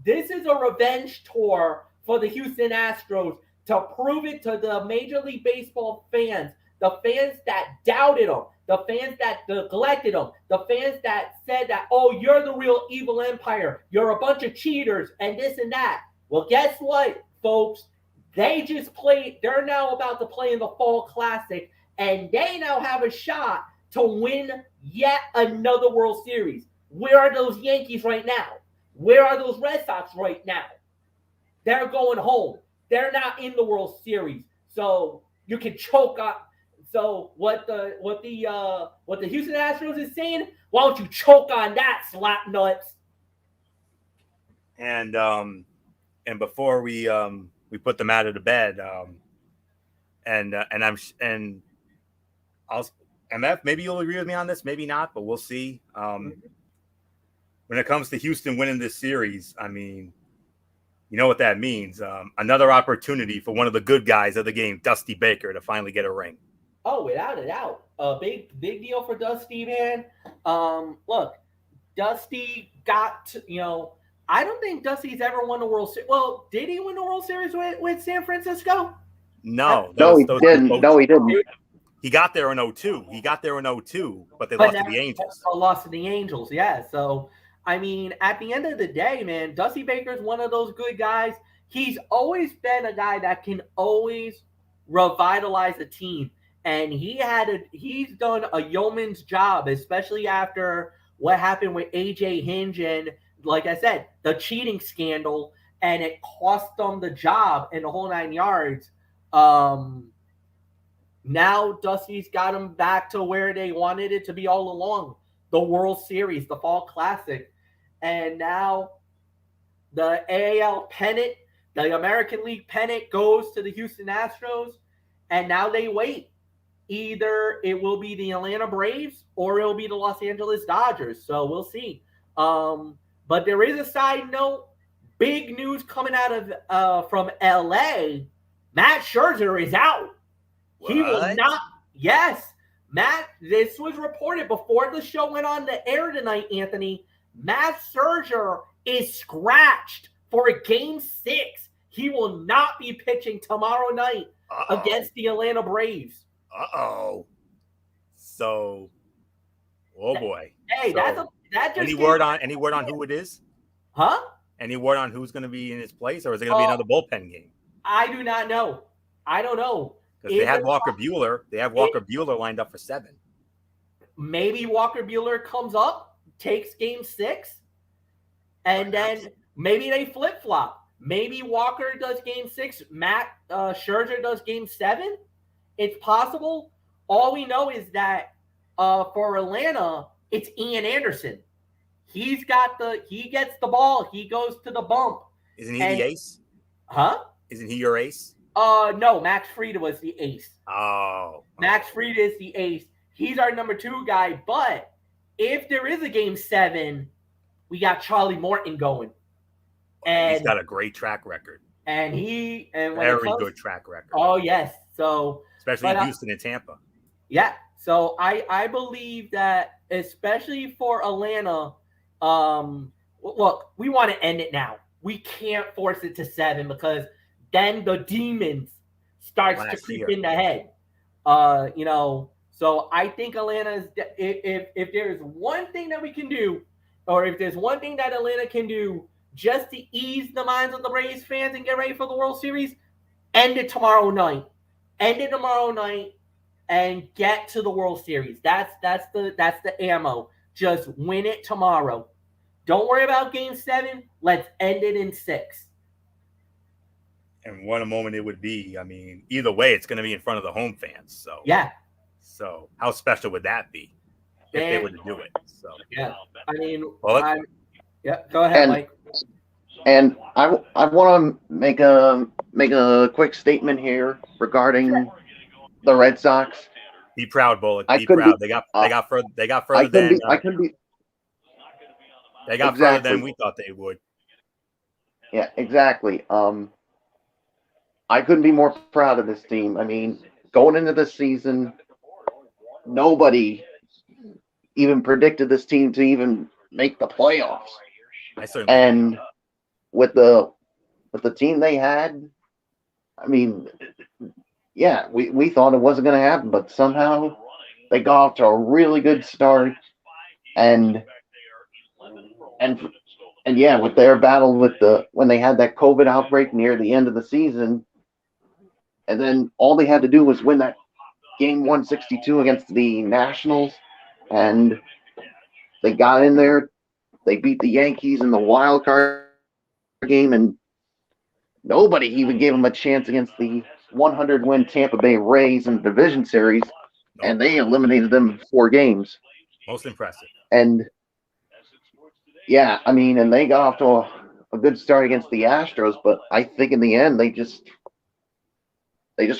This is a revenge tour for the Houston Astros to prove it to the Major League Baseball fans, the fans that doubted them, the fans that neglected them, the fans that said that, oh, you're the real evil empire, you're a bunch of cheaters, and this and that. Well, guess what, folks? They're now about to play in the Fall Classic, and they now have a shot to win yet another World Series. Where are those Yankees right now? Where are those Red Sox right now? They're going home. They're not in the World Series. So you can choke up. So what the Houston Astros is saying, why don't you choke on that, slap nuts? And before we put the matter to bed, MF, maybe you'll agree with me on this, maybe not, but we'll see. When it comes to Houston winning this series, I mean, you know what that means. Another opportunity for one of the good guys of the game, Dusty Baker, to finally get a ring. Oh, without a doubt. A big deal for Dusty, man. Look, Dusty got to, I don't think Dusty's ever won the World Series. Well, did he win the World Series with San Francisco? No. He didn't. No, he didn't. He got there in 2002. But they lost to the Angels. Lost to the Angels, yeah. So, I mean, at the end of the day, man, Dusty Baker's one of those good guys. He's always been a guy that can always revitalize a team. And he's done a yeoman's job, especially after what happened with AJ Hinch and, like I said, the cheating scandal, and it cost them the job and the whole 9 yards. Now Dusty's got them back to where they wanted it to be all along, the World Series, the Fall Classic. And now the AAL pennant, the American League pennant, goes to the Houston Astros, and now they wait. Either it will be the Atlanta Braves or it will be the Los Angeles Dodgers. So we'll see. But there is a side note. Big news coming out of from LA. Matt Scherzer is out. What? He will not. Yes, Matt. This was reported before the show went on the air tonight, Anthony. Matt Scherzer is scratched for a game 6. He will not be pitching tomorrow night against the Atlanta Braves. So, oh boy. Hey, so, that just any word on who it is? Huh? Any word on who's going to be in his place, or is it going to be another bullpen game? I do not know. I don't know. Because they have Walker Buehler. They have Walker Buehler lined up for 7. Maybe Walker Buehler comes up, takes game 6, and then maybe they flip-flop. Maybe Walker does game 6, Matt Scherzer does game 7. It's possible. All we know is that for Atlanta, it's Ian Anderson. He gets the ball. He goes to the bump. Isn't he the ace? Huh? Isn't he your ace? No, Max Fried was the ace. Oh. Max Fried is the ace. He's our number 2 guy. But if there is a game 7, we got Charlie Morton going. And he's got a great track record. Very good track record. Oh, yes. So especially in Houston and Tampa. Yeah. So I believe that, especially for Atlanta, look, we want to end it now. We can't force it to 7 because then the demons starts to creep in the head. So I think Atlanta is, if there's one thing that we can do, or if there's one thing that Atlanta can do just to ease the minds of the Braves fans and get ready for the World Series, end it tomorrow night. End it tomorrow night and get to the World Series. That's the ammo. Just win it tomorrow. Don't worry about game 7. Let's end it in 6. And what a moment it would be. I mean, either way, it's going to be in front of the home fans. So yeah. So how special would that be if they were to do it? So yeah. I mean, yeah. Go ahead, Mike. And I want to make a quick statement here regarding the Red Sox. Be proud, Bullock. Be proud. They got further. They got further than further than we thought they would. Yeah, exactly. I couldn't be more proud of this team. I mean, going into the season, nobody even predicted this team to even make the playoffs. And with the team they had, I mean, yeah, we thought it wasn't going to happen, but somehow they got off to a really good start. And yeah, with their battle when they had that COVID outbreak near the end of the season, and then all they had to do was win that game 162 against the Nationals, and they got in there. They beat the Yankees in the wild card game, and nobody even gave them a chance against the 100-win Tampa Bay Rays in the division series, and they eliminated them in 4 games. Most impressive. And yeah, I mean, and they got off to a good start against the Astros, but I think in the end they just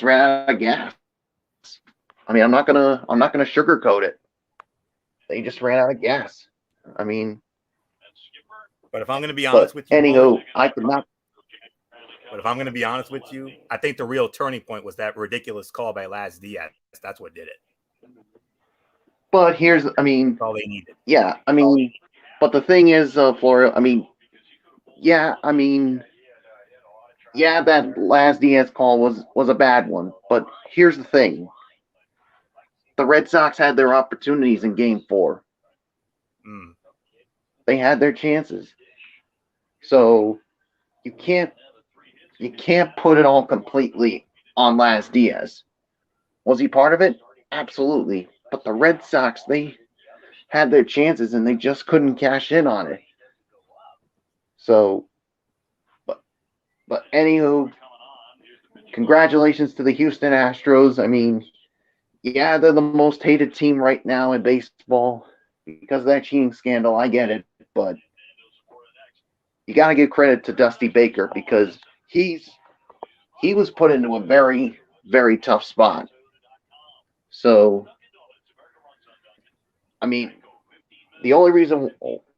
ran out of gas. I mean, I'm not gonna sugarcoat it. They just ran out of gas. I mean, but if I'm gonna be honest with you, anywho, I could not. But if I'm gonna be honest with you, I think the real turning point was that ridiculous call by Laz Diaz. That's what did it. But that's all they needed. Yeah, I mean, but the thing is, Florio, I mean, that Laz Diaz call was a bad one. But here's the thing: the Red Sox had their opportunities in Game 4. They had their chances. So you can't put it all completely on Laz Diaz. Was he part of it? Absolutely. But the Red Sox, they had their chances and they just couldn't cash in on it. So, but anywho, congratulations to the Houston Astros. I mean, yeah, they're the most hated team right now in baseball because of that cheating scandal. I get it, but you got to give credit to Dusty Baker because he was put into a very, very tough spot. So, I mean, the only reason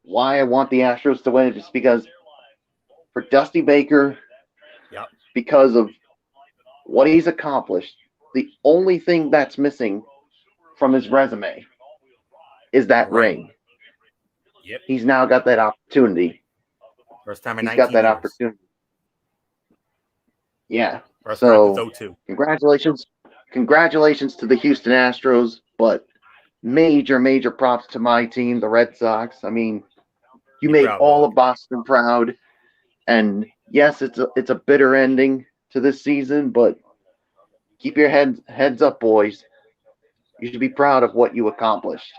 why I want the Astros to win is just because for Dusty Baker, because of what he's accomplished, the only thing that's missing from his resume is that ring. Yep. He's now got that opportunity. First time in He's 19 got that years. opportunity. Yeah. First time So since 02. congratulations to the Houston Astros, but major props to my team, the Red Sox. I mean, you Be made proud, all Willie. of Boston proud, and yes, it's a bitter ending to this season, but keep your heads up, boys. You should be proud of what you accomplished.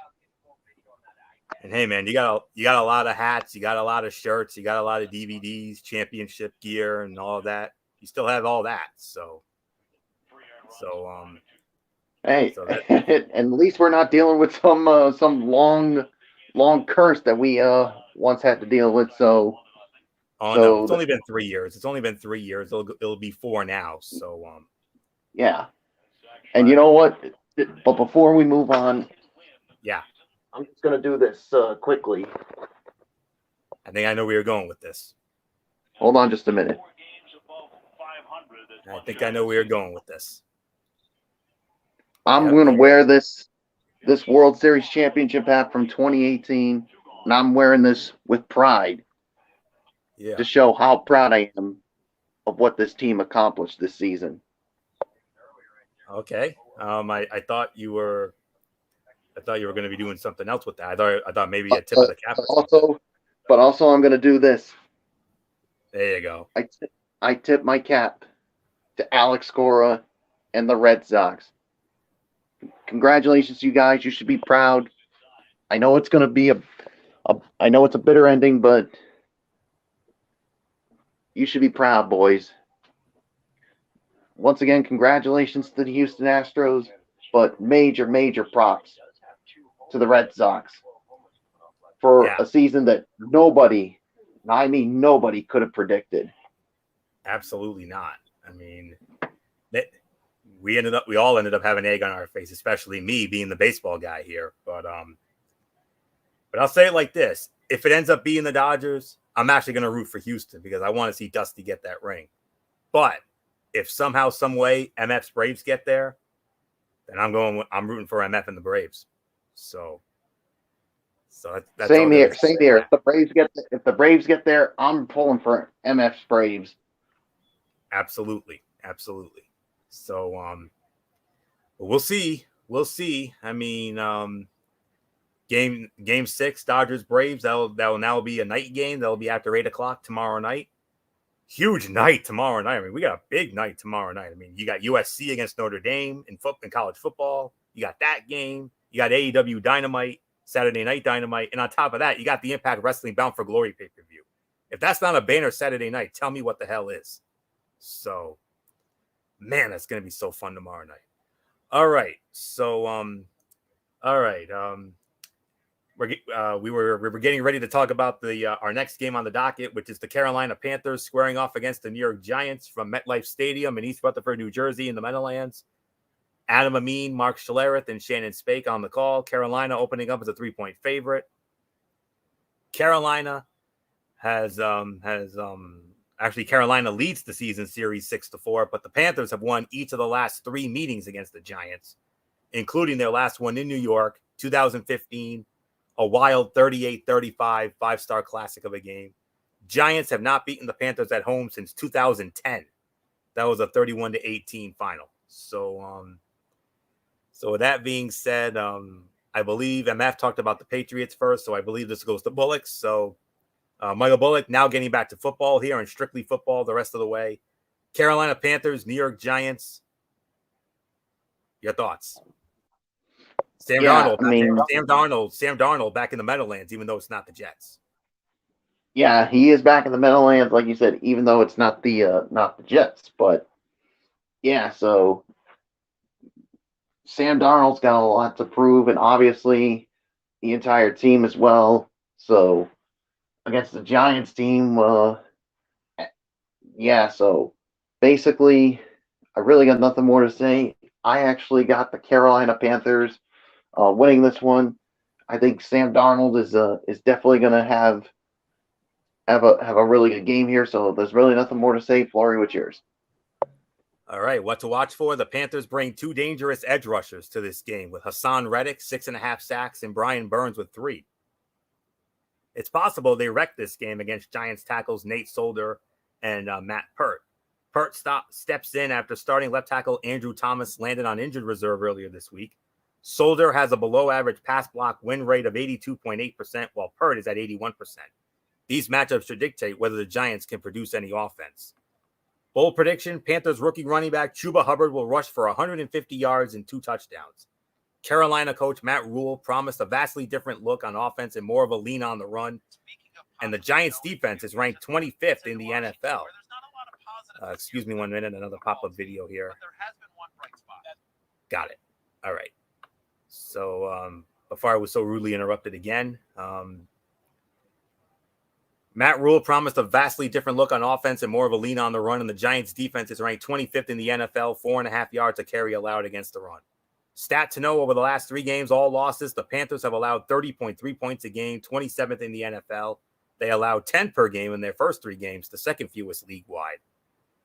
And hey, man, you got a lot of hats, you got a lot of shirts, you got a lot of DVDs, championship gear, and all of that. You still have all that, so Hey, so that and at least we're not dealing with some long curse that we once had to deal with. So no, it's only been 3 years. It's only been 3 years. It'll be 4 now. So yeah. And you know what? But before we move on, yeah, I'm just gonna do this quickly. I think I know where you're going with this. Hold on just a minute. I think I know where you're going with this. I'm Yep. gonna wear this World Series championship hat from 2018, and I'm wearing this with pride Yeah. to show how proud I am of what this team accomplished this season. Okay. I thought you were going to be doing something else with that. I thought maybe a tip of the cap. But also, I'm gonna do this. There you go. I tip my cap to Alex Cora and the Red Sox. Congratulations, you guys. You should be proud. I know it's going to be I know it's a bitter ending, but you should be proud, boys. Once again, congratulations to the Houston Astros, but major props to the Red Sox for a season that nobody could have predicted. Absolutely not. I mean, we all ended up having egg on our face, especially me being the baseball guy here. But I'll say it like this: if it ends up being the Dodgers, I'm actually going to root for Houston because I want to see Dusty get that ring. But if somehow, some way, MF's Braves get there, then I'm rooting for MF and the Braves. So that's Same here. If the Braves get there, I'm pulling for MF's Braves. Absolutely. So we'll see. I mean, game 6, Dodgers Braves. That will now be a night game. That'll be after 8:00 tomorrow night. Huge night tomorrow night. I mean, we got a big night tomorrow night. I mean, you got USC against Notre Dame in college football. You got that game. You got AEW Dynamite, Saturday Night Dynamite, and on top of that, you got the Impact Wrestling Bound for Glory pay-per-view. If that's not a banner Saturday night, tell me what the hell is. So, man, that's gonna be so fun tomorrow night. All right, so we were getting ready to talk about our next game on the docket, which is the Carolina Panthers squaring off against the New York Giants from MetLife Stadium in East Rutherford, New Jersey, in the Meadowlands. Adam Amin, Mark Schlereth, and Shannon Spake on the call. Carolina opening up as a 3-point favorite. Carolina actually Carolina leads the season series 6-4, but the Panthers have won each of the last 3 meetings against the Giants, including their last one in New York, 2015, a wild 38-35 5-star classic of a game. Giants have not beaten the Panthers at home since 2010. That was a 31-18 final. So with that being said, I believe MF talked about the Patriots first, so I believe this goes to Bullock. So Michael Bullock now getting back to football here and strictly football the rest of the way. Carolina Panthers, New York Giants. Your thoughts? Sam Darnold back in the Meadowlands, even though it's not the Jets. Yeah, he is back in the Meadowlands, like you said, even though it's not the Jets. But yeah, so Sam Darnold's got a lot to prove, and obviously the entire team as well. So against the Giants team, so basically I really got nothing more to say. I actually got the Carolina Panthers winning this one. I think Sam Darnold is definitely going to have a really good game here, so there's really nothing more to say. Flory, what's yours? All right, what to watch for? The Panthers bring 2 dangerous edge rushers to this game with Hassan Reddick, 6.5 sacks, and Brian Burns with 3. It's possible they wrecked this game against Giants tackles Nate Solder and Matt Pert. Pert steps in after starting left tackle Andrew Thomas landed on injured reserve earlier this week. Solder has a below-average pass block win rate of 82.8%, while Pert is at 81%. These matchups should dictate whether the Giants can produce any offense. Bold prediction, Panthers rookie running back Chuba Hubbard will rush for 150 yards and 2 touchdowns. Carolina coach Matt Rule promised a vastly different look on offense and more of a lean on the run. And the Giants defense is ranked 25th in the NFL. Excuse me 1 minute, another pop-up video here. Got it. All right. So before I was so rudely interrupted again, Matt Rule promised a vastly different look on offense and more of a lean on the run, and the Giants defense is ranked 25th in the NFL, 4.5 yards a carry allowed against the run. Stat to know, over the last 3 games, all losses, the Panthers have allowed 30.3 points a game, 27th in the NFL. They allowed 10 per game in their first 3 games, the second fewest league-wide.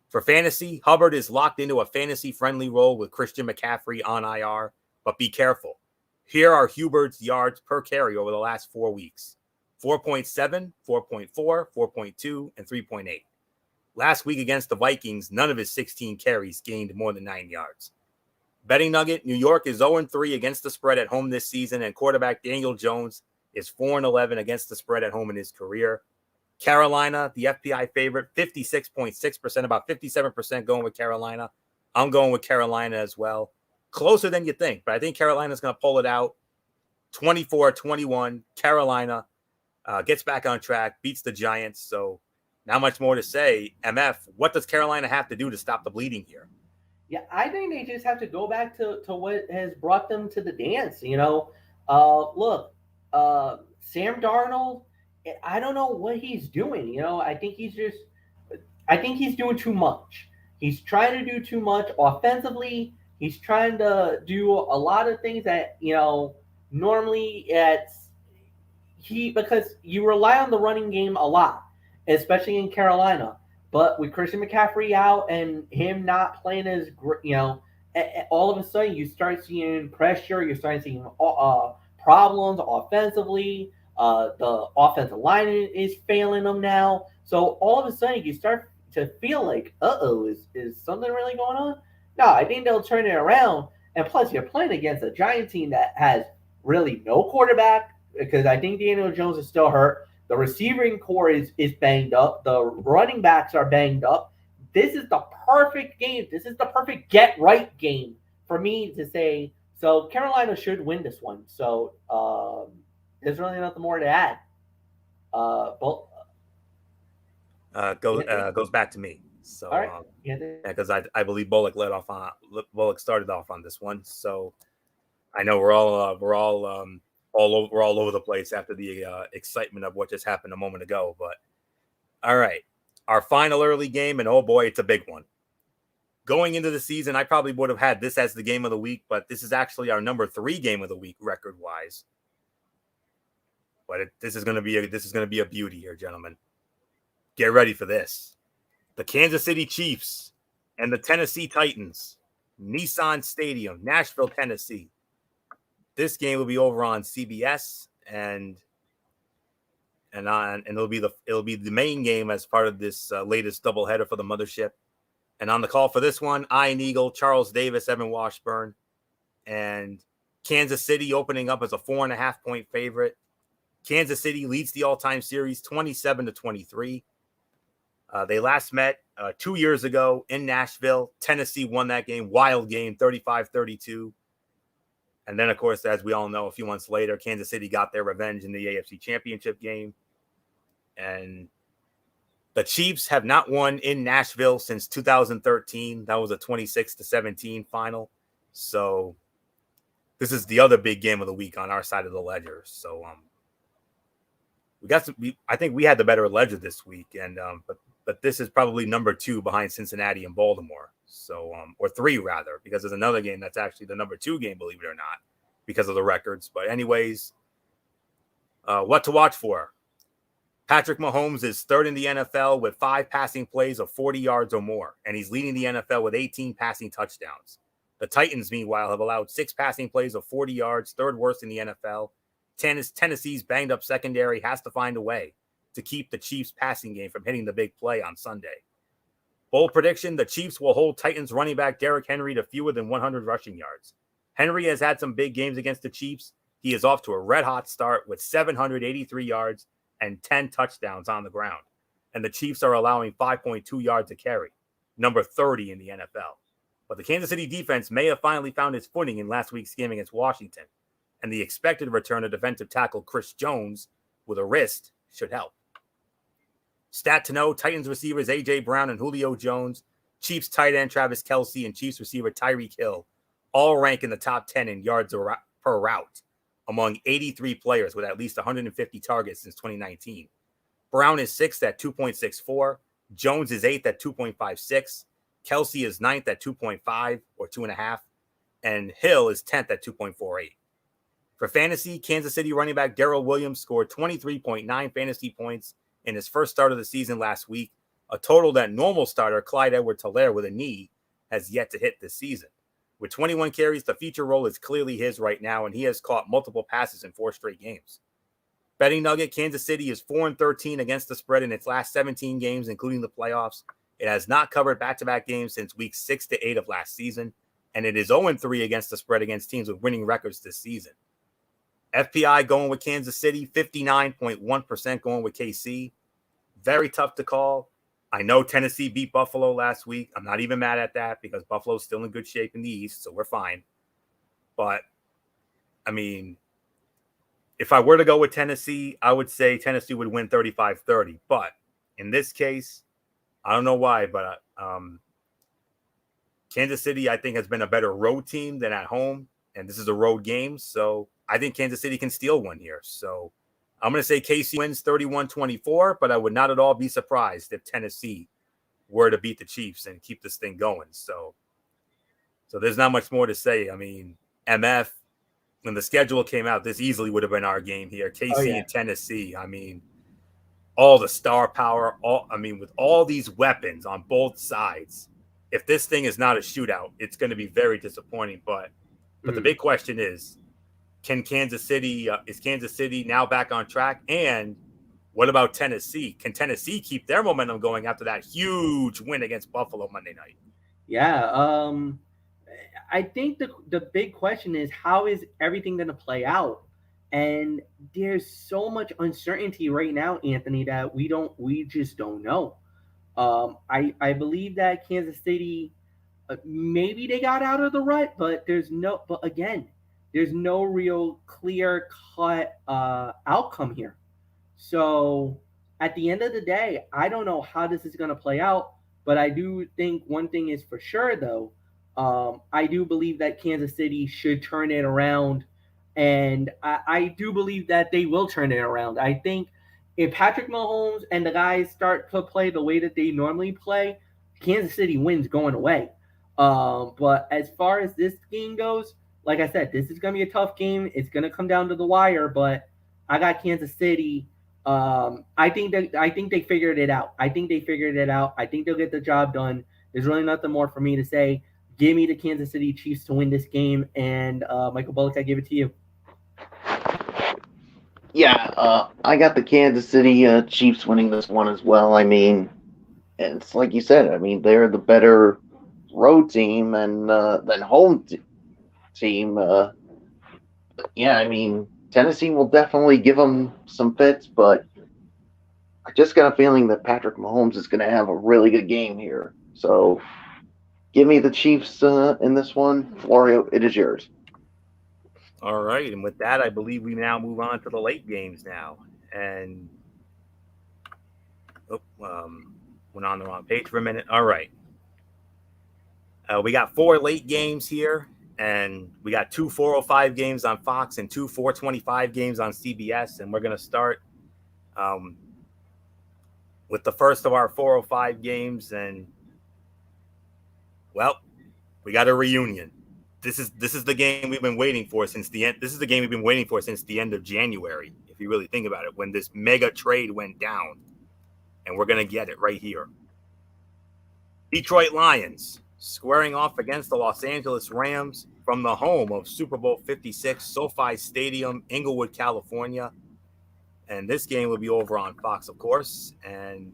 For fantasy, Hubbard is locked into a fantasy-friendly role with Christian McCaffrey on IR, but be careful. Here are Hubbard's yards per carry over the last 4 weeks. 4.7, 4.4, 4.2, and 3.8. Last week against the Vikings, none of his 16 carries gained more than 9 yards. Betting nugget, New York is 0-3 against the spread at home this season, and quarterback Daniel Jones is 4-11 against the spread at home in his career. Carolina, the FPI favorite, 56.6%, about 57% going with Carolina. I'm going with Carolina as well. Closer than you think, but I think Carolina's going to pull it out. 24-21, Carolina gets back on track, beats the Giants. So not much more to say. MF, what does Carolina have to do to stop the bleeding here? Yeah, I think they just have to go back to what has brought them to the dance. Look, Sam Darnold, I don't know what he's doing. I think he's doing too much. He's trying to do too much offensively. He's trying to do a lot of things that, normally because you rely on the running game a lot, especially in Carolina. But with Christian McCaffrey out and him not playing as, all of a sudden you start seeing pressure. You're starting to see problems offensively. The offensive line is failing them now. So all of a sudden you start to feel like, is something really going on? No, I think they'll turn it around. And plus, you're playing against a Giant team that has really no quarterback, because I think Daniel Jones is still hurt. The receiving core is banged up. The running backs are banged up. This is the perfect game. This is the perfect get-right game for me to say. So Carolina should win this one. So there's really nothing more to add. Goes back to me. So, all right. Because I believe Bullock started off on this one. So I know we're all over the place after the excitement of what just happened a moment ago. But all right, our final early game, and oh boy, it's a big one. Going into the season, I probably would have had this as the game of the week, but this is actually our number 3 game of the week record wise. But this is going to be a beauty here, gentlemen. Get ready for this. The Kansas City Chiefs and the Tennessee Titans, Nissan Stadium, Nashville, Tennessee. This game will be over on CBS, and it'll be the main game as part of this latest doubleheader for the mothership. And on the call for this one, Ian Eagle, Charles Davis, Evan Washburn, and Kansas City opening up as a 4.5-point favorite. Kansas City leads the all-time series 27-23. They last met 2 years ago in Nashville. Tennessee won that game, wild game, 35-32. And then, of course, as we all know, a few months later, Kansas City got their revenge in the AFC Championship game. And the Chiefs have not won in Nashville since 2013. That was a 26-17 final. So this is the other big game of the week on our side of the ledger. So I think we had the better ledger this week, and but this is probably number 2 behind Cincinnati and Baltimore. So or 3 rather, because there's another game that's actually the number 2 game, believe it or not, because of the records. But anyways, what to watch for? Patrick Mahomes is 3rd in the NFL with 5 passing plays of 40 yards or more, and he's leading the NFL with 18 passing touchdowns. The Titans, meanwhile, have allowed 6 passing plays of 40 yards, 3rd worst in the NFL, Tennessee's banged up secondary has to find a way to keep the Chiefs passing game from hitting the big play on Sunday. Bold prediction, the Chiefs will hold Titans running back Derrick Henry to fewer than 100 rushing yards. Henry has had some big games against the Chiefs. He is off to a red-hot start with 783 yards and 10 touchdowns on the ground. And the Chiefs are allowing 5.2 yards a carry, number 30 in the NFL. But the Kansas City defense may have finally found its footing in last week's game against Washington, and the expected return of defensive tackle Chris Jones with a wrist should help. Stat to know, Titans receivers A.J. Brown and Julio Jones, Chiefs tight end Travis Kelce, and Chiefs receiver Tyreek Hill all rank in the top 10 in yards per route among 83 players with at least 150 targets since 2019. Brown is 6th at 2.64. Jones is 8th at 2.56. Kelce is 9th at 2.5 or 2.5. And Hill is 10th at 2.48. For fantasy, Kansas City running back Darrell Williams scored 23.9 fantasy points in his first start of the season last week, a total that normal starter Clyde Edwards-Helaire with a knee has yet to hit this season. With 21 carries, the feature role is clearly his right now, and he has caught multiple passes in 4 straight games. Betting nugget, Kansas City is 4-13 against the spread in its last 17 games, including the playoffs. It has not covered back-to-back games since weeks 6 to 8 of last season, and it is 0-3 against the spread against teams with winning records this season. FPI going with Kansas City, 59.1% going with KC. Very tough to call. I know Tennessee beat Buffalo last week. I'm not even mad at that because Buffalo's still in good shape in the East, so we're fine. But, I mean, if I were to go with Tennessee, I would say Tennessee would win 35-30. But in this case, I don't know why, but Kansas City, I think, has been a better road team than at home, and this is a road game, so I think Kansas City can steal one here. So I'm going to say KC wins 31-24, but I would not at all be surprised if Tennessee were to beat the Chiefs and keep this thing going. So there's not much more to say. I mean, MF, when the schedule came out, this easily would have been our game here. KC and Tennessee. I mean, all the star power, with all these weapons on both sides, if this thing is not a shootout, it's going to be very disappointing. But the big question is Kansas City now back on track? And what about Tennessee? Can Tennessee keep their momentum going after that huge win against Buffalo Monday night? Yeah, I think the big question is, how is everything going to play out? And there's so much uncertainty right now, Anthony, that we just don't know. I believe that Kansas City, maybe they got out of the rut, but there's no real clear cut outcome here. So at the end of the day, I don't know how this is going to play out, but I do think one thing is for sure, though. I do believe that Kansas City should turn it around, and I do believe that they will turn it around. I think if Patrick Mahomes and the guys start to play the way that they normally play, Kansas City wins going away. But as far as this game goes, like I said, this is going to be a tough game. It's going to come down to the wire, but I got Kansas City. I think they figured it out. I think they'll get the job done. There's really nothing more for me to say. Give me the Kansas City Chiefs to win this game, and Michael Bullock, I give it to you. Yeah, I got the Kansas City Chiefs winning this one as well. I mean, it's like you said. I mean, they're the better road team and than home team. Yeah, I mean, Tennessee will definitely give them some fits, but I just got a feeling that Patrick Mahomes is going to have a really good game here. So give me the Chiefs in this one. Florio, it is yours. All right, and with that, I believe we now move on to the late games now. And went on the wrong page for a minute. All right. We got 4 late games here, and we got 2 4:05 games on Fox and 2 4:25 games on CBS. And we're going to start with the first of our 4:05 games. And, well, we got a reunion. This is the game we've been waiting for since the end. This is the game we've been waiting for since the end of January, if you really think about it, when this mega trade went down. And we're going to get it right here. Detroit Lions squaring off against the Los Angeles Rams from the home of Super Bowl 56, SoFi Stadium, Inglewood, California. And this game will be over on Fox, of course. And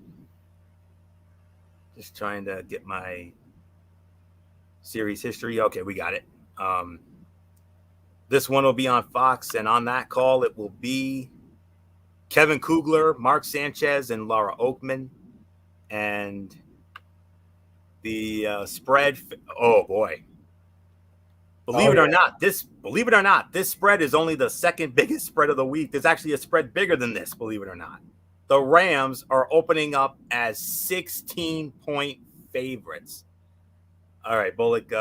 just trying to get my series history. Okay, we got it. This one will be on Fox, and on that call, it will be Kevin Kugler, Mark Sanchez, and Laura Oakman. And the spread, oh boy. Believe it or not, this spread is only the second biggest spread of the week. There's actually a spread bigger than this, believe it or not. The Rams are opening up as 16-point favorites. All right, Bullock,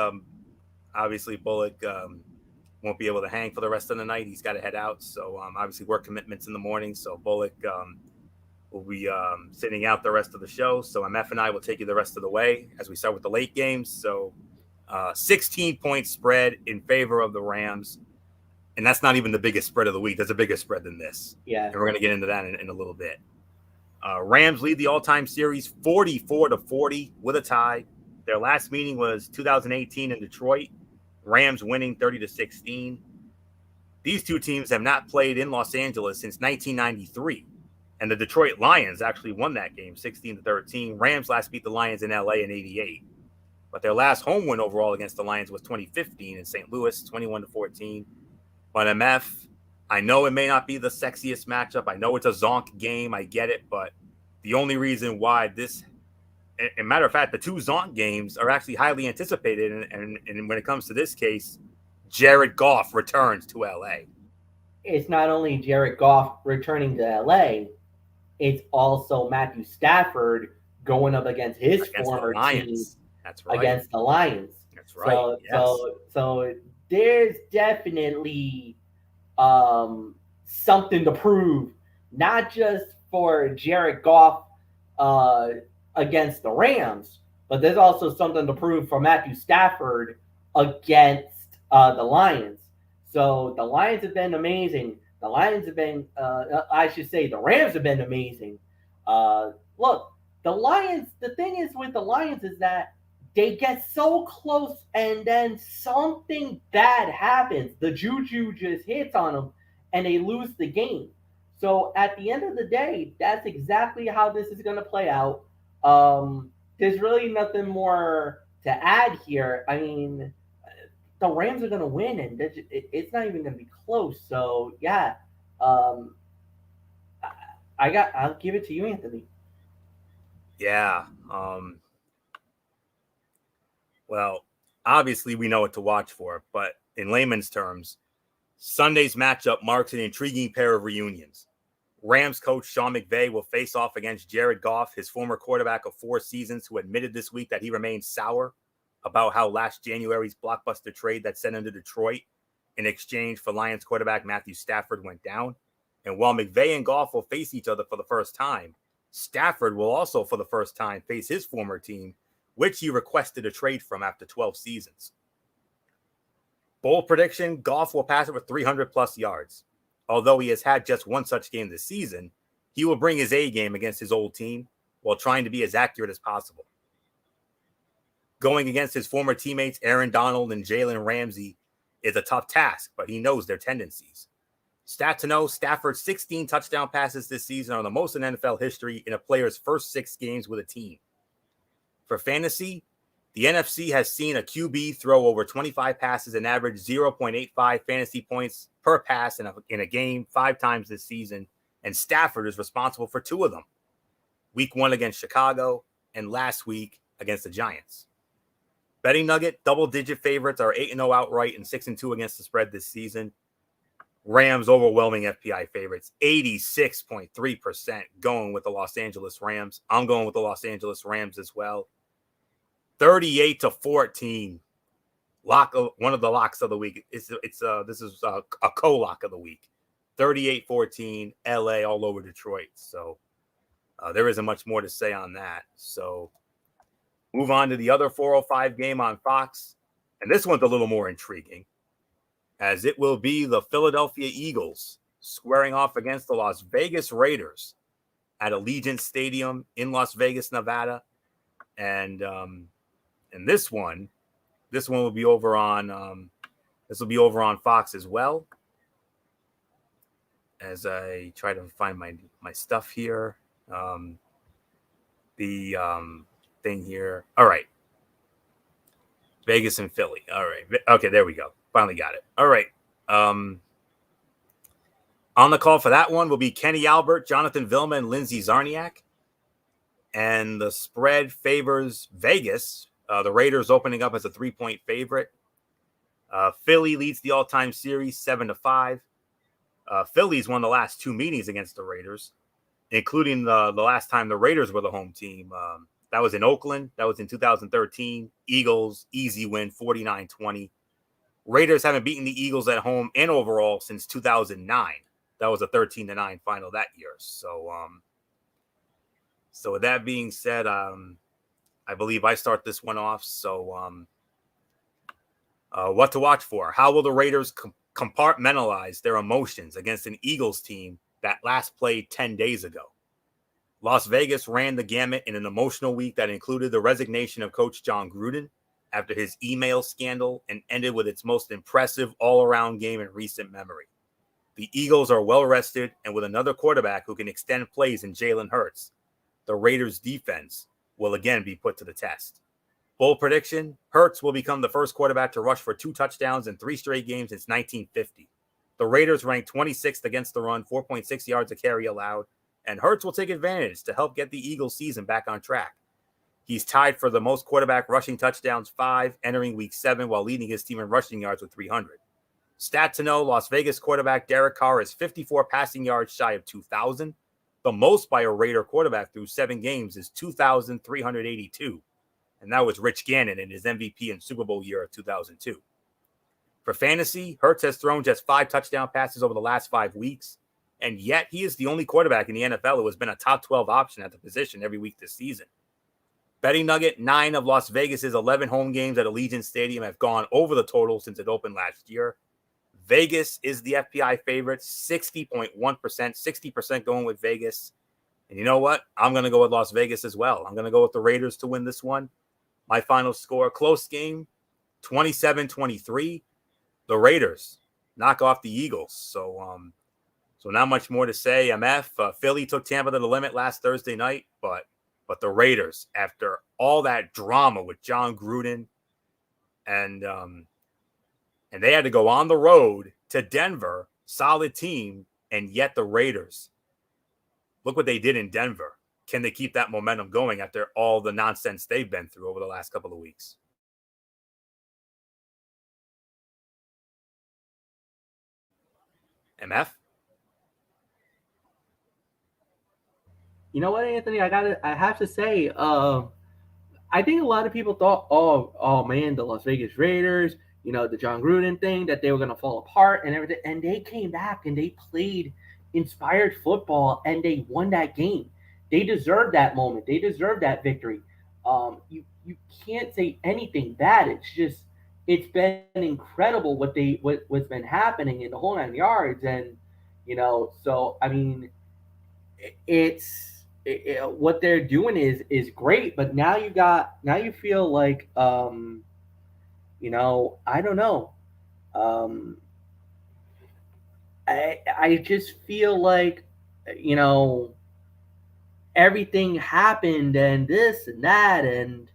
obviously Bullock won't be able to hang for the rest of the night. He's got to head out. So obviously work commitments in the morning. So Bullock will be sitting out the rest of the show. So MF and I will take you the rest of the way as we start with the late games. So 16-point spread in favor of the Rams. And that's not even the biggest spread of the week. There's a bigger spread than this. Yeah. And we're going to get into that in a little bit. Rams lead the all-time series 44-40 with a tie. Their last meeting was 2018 in Detroit. Rams winning 30-16. These two teams have not played in Los Angeles since 1993. And the Detroit Lions actually won that game 16-13. Rams last beat the Lions in LA in 88. But their last home win overall against the Lions was 2015 in St. Louis, 21-14. But MF, I know it may not be the sexiest matchup. I know it's a zonk game. I get it. But the only reason why this, and matter of fact, the two zonk games are actually highly anticipated. And when it comes to this case, Jared Goff returns to LA. It's not only Jared Goff returning to LA, it's also Matthew Stafford going up against his former team. That's right. Against the Lions. That's right. So there's definitely something to prove, not just for Jared Goff against the Rams, but there's also something to prove for Matthew Stafford against the Lions. So the Lions have been amazing. The Rams have been amazing. Look, the Lions, the thing is with the Lions is that they get so close and then something bad happens. The juju just hits on them and they lose the game. So at the end of the day, that's exactly how this is going to play out. There's really nothing more to add here. I mean, the Rams are going to win, and it's not even going to be close. So, yeah, I'll give it to you, Anthony. Yeah. Well, obviously we know what to watch for, but in layman's terms, Sunday's matchup marks an intriguing pair of reunions. Rams coach Sean McVay will face off against Jared Goff, his former quarterback of 4 seasons, who admitted this week that he remains sour about how last January's blockbuster trade that sent him to Detroit in exchange for Lions quarterback Matthew Stafford went down. And while McVay and Goff will face each other for the first time, Stafford will also for the first time face his former team, which he requested a trade from after 12 seasons. Bold prediction, Goff will pass it for 300-plus yards. Although he has had just one such game this season, he will bring his A game against his old team while trying to be as accurate as possible. Going against his former teammates Aaron Donald and Jalen Ramsey is a tough task, but he knows their tendencies. Stat to know, Stafford's 16 touchdown passes this season are the most in NFL history in a player's first 6 games with a team. For fantasy, the NFC has seen a QB throw over 25 passes and average 0.85 fantasy points per pass in a game 5 times this season, and Stafford is responsible for 2 of them. Week 1 against Chicago and last week against the Giants. Betting nugget, double-digit favorites are 8-0 outright and 6-2 against the spread this season. Rams overwhelming FPI favorites, 86.3% going with the Los Angeles Rams. I'm going with the Los Angeles Rams as well. 38-14. One of the locks of the week. This is a co-lock of the week. 38-14, LA all over Detroit. So there isn't much more to say on that. So move on to the other 4:05 game on Fox. And this one's a little more intriguing, as it will be the Philadelphia Eagles squaring off against the Las Vegas Raiders at Allegiant Stadium in Las Vegas, Nevada. And And this one will be over on Fox as well. As I try to find my stuff here, the thing here. All right, Vegas and Philly. All right, okay, there we go. Finally got it. All right. On the call for that one will be Kenny Albert, Jonathan Vilma, and Lindsey Zarniak. And the spread favors Vegas. The Raiders opening up as a 3-point favorite. Philly leads the all-time series 7-5. Philly's won the last 2 meetings against the Raiders, including the last time the Raiders were the home team. That was in Oakland. That was in 2013. Eagles, easy win, 49-20. Raiders haven't beaten the Eagles at home and overall since 2009. That was a 13-9 final that year. So with that being said, I believe I start this one off. So what to watch for? How will the Raiders compartmentalize their emotions against an Eagles team that last played 10 days ago? Las Vegas ran the gamut in an emotional week that included the resignation of Coach John Gruden after his email scandal and ended with its most impressive all-around game in recent memory. The Eagles are well-rested, and with another quarterback who can extend plays in Jalen Hurts, the Raiders' defense will again be put to the test. Bold prediction, Hurts will become the first quarterback to rush for 2 touchdowns in 3 straight games since 1950. The Raiders ranked 26th against the run, 4.6 yards a carry allowed, and Hurts will take advantage to help get the Eagles' season back on track. He's tied for the most quarterback rushing touchdowns, 5, entering Week 7 while leading his team in rushing yards with 300. Stat to know, Las Vegas quarterback Derek Carr is 54 passing yards shy of 2,000. The most by a Raider quarterback through 7 games is 2,382. And that was Rich Gannon in his MVP and Super Bowl year of 2002. For fantasy, Hurts has thrown just 5 touchdown passes over the last 5 weeks, and yet he is the only quarterback in the NFL who has been a top 12 option at the position every week this season. Betting nugget, 9 of Las Vegas's 11 home games at Allegiant Stadium have gone over the total since it opened last year. Vegas is the FPI favorite, 60.1%, 60% going with Vegas. And you know what? I'm going to go with Las Vegas as well. I'm going to go with the Raiders to win this one. My final score, close game, 27-23. The Raiders knock off the Eagles. So not much more to say. MF, Philly took Tampa to the limit last Thursday night, but the Raiders, after all that drama with John Gruden, and they had to go on the road to Denver, solid team, and yet the Raiders, look what they did in Denver. Can they keep that momentum going after all the nonsense they've been through over the last couple of weeks? MF? You know what, Anthony? I have to say, I think a lot of people thought, oh man, the Las Vegas Raiders, the John Gruden thing, that they were going to fall apart and everything. And they came back and they played inspired football and they won that game. They deserved that moment. They deserved that victory. You can't say anything bad. It's been incredible what's been happening in the whole 9 yards. And, so, I mean, what they're doing is great, but now you feel like, I don't know. I just feel like, everything happened and this and that, and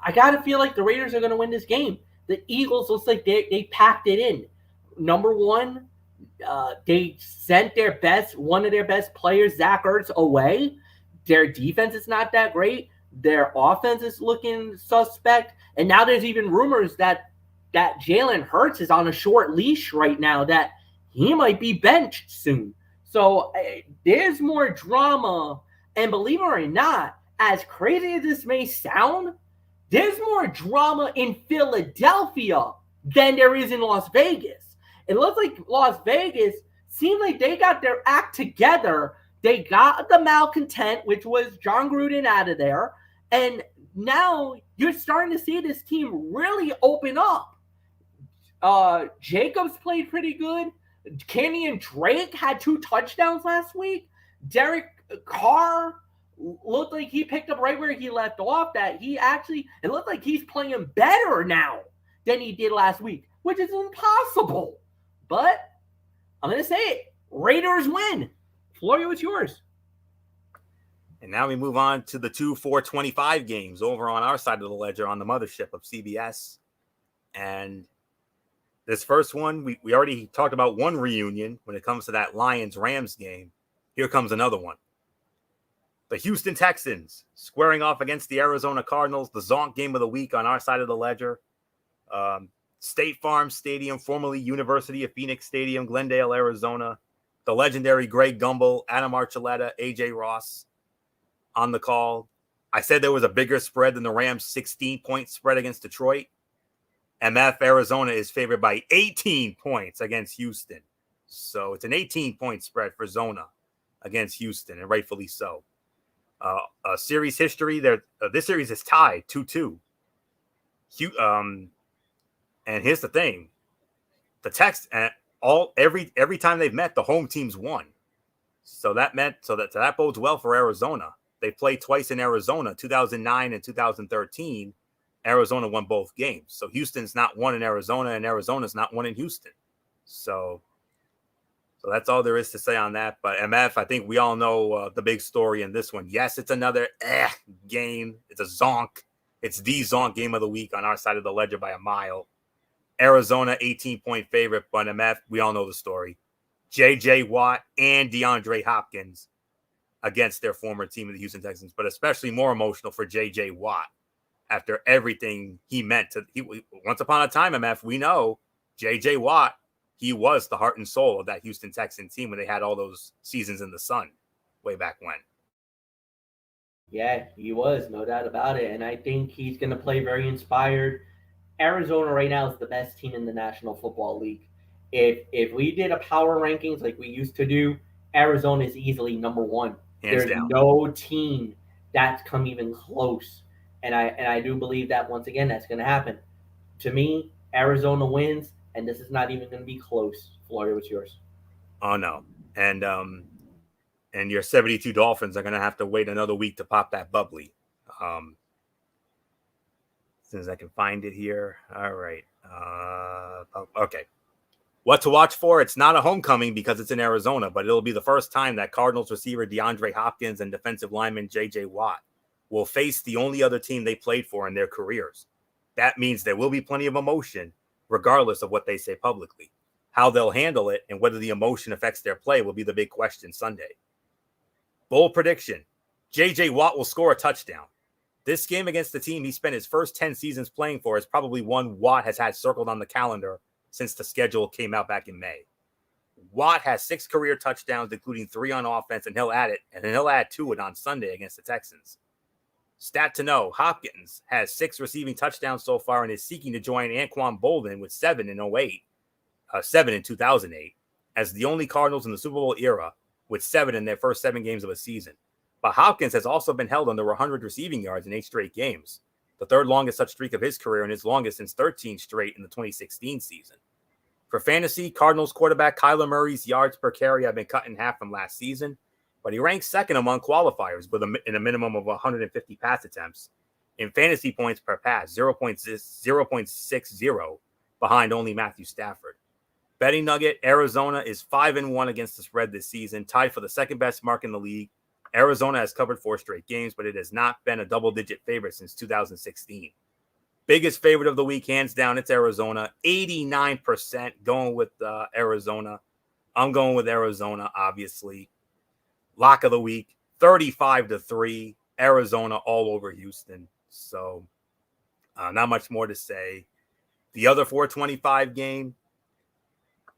I gotta feel like the Raiders are gonna win this game. The Eagles looks like they packed it in. Number one, they sent one of their best players, Zach Ertz, away. Their defense is not that great. Their offense is looking suspect. And now there's even rumors that Jalen Hurts is on a short leash right now, that he might be benched soon. So there's more drama. And believe it or not, as crazy as this may sound, there's more drama in Philadelphia than there is in Las Vegas. It looks like Las Vegas seemed like they got their act together. They got the malcontent, which was John Gruden, out of there. And now you're starting to see this team really open up. Jacobs played pretty good. Kenny and Drake had 2 touchdowns last week. Derek Carr looked like he picked up right where he left off. That it looked like he's playing better now than he did last week, which is impossible. But I'm going to say it. Raiders win. Florio, it's yours. And now we move on to the 2 425 games over on our side of the ledger on the mothership of CBS. And this first one, we already talked about one reunion when it comes to that Lions-Rams game. Here comes another one. The Houston Texans squaring off against the Arizona Cardinals, the Zonk game of the week on our side of the ledger. State Farm Stadium, formerly University of Phoenix Stadium, Glendale, Arizona. The legendary Greg Gumbel, Adam Archuleta, AJ Ross on the call. I said there was a bigger spread than the Rams' 16-point spread against Detroit. MF Arizona is favored by 18 points against Houston. So it's an 18-point spread for Zona against Houston, and rightfully so. Series history, this series is tied 2-2. And here's the thing. The Tex every time they've met, the home teams won. So that bodes well for Arizona. They played twice in Arizona, 2009 and 2013. Arizona won both games. So Houston's not won in Arizona, and Arizona's not won in Houston. So that's all there is to say on that. But MF, I think we all know the big story in this one. Yes, it's another game. It's a zonk. It's the zonk game of the week on our side of the ledger by a mile. Arizona, 18-point favorite, but MF, we all know the story. J.J. Watt and DeAndre Hopkins against their former team of the Houston Texans, but especially more emotional for J.J. Watt after everything he meant to. Once upon a time, MF, we know J.J. Watt, he was the heart and soul of that Houston Texan team when they had all those seasons in the sun way back when. Yeah, he was, no doubt about it. And I think he's going to play very inspired. Arizona right now is the best team in the National Football League. If we did a power rankings like we used to do, Arizona is easily number one. Hands There's down. no team that's come even close. And I do believe that once again that's going to happen. To me, Arizona wins, and this is not even going to be close. Florio, what's yours? Oh no. And your 72 Dolphins are going to have to wait another week to pop that bubbly. As soon as I can find it here. All right. Okay. What to watch for? It's not a homecoming because it's in Arizona, but it'll be the first time that Cardinals receiver DeAndre Hopkins and defensive lineman J.J. Watt will face the only other team they played for in their careers. That means there will be plenty of emotion, regardless of what they say publicly. How they'll handle it and whether the emotion affects their play will be the big question Sunday. Bold prediction. J.J. Watt will score a touchdown. This game against the team he spent his first 10 seasons playing for is probably one Watt has had circled on the calendar since the schedule came out back in May. Watt has 6 career touchdowns, including 3 on offense, and he'll add 2 on Sunday against the Texans. Stat to know, Hopkins has 6 receiving touchdowns so far and is seeking to join Anquan Bolden with 7 in 2008, as the only Cardinals in the Super Bowl era with 7 in their first 7 games of a season. But Hopkins has also been held under 100 receiving yards in 8 straight games, the third longest such streak of his career and his longest since 13 straight in the 2016 season. For fantasy, Cardinals quarterback Kyler Murray's yards per carry have been cut in half from last season, but he ranks second among qualifiers in a minimum of 150 pass attempts in fantasy points per pass, 0.60, behind only Matthew Stafford. Betting nugget, Arizona is 5-1 against the spread this season, tied for the second best mark in the league. Arizona has covered 4 straight games, but it has not been a double-digit favorite since 2016. Biggest favorite of the week, hands down, it's Arizona. 89% going with Arizona. I'm going with Arizona, obviously. Lock of the week, 35-3, Arizona all over Houston. So not much more to say. The other 425 game,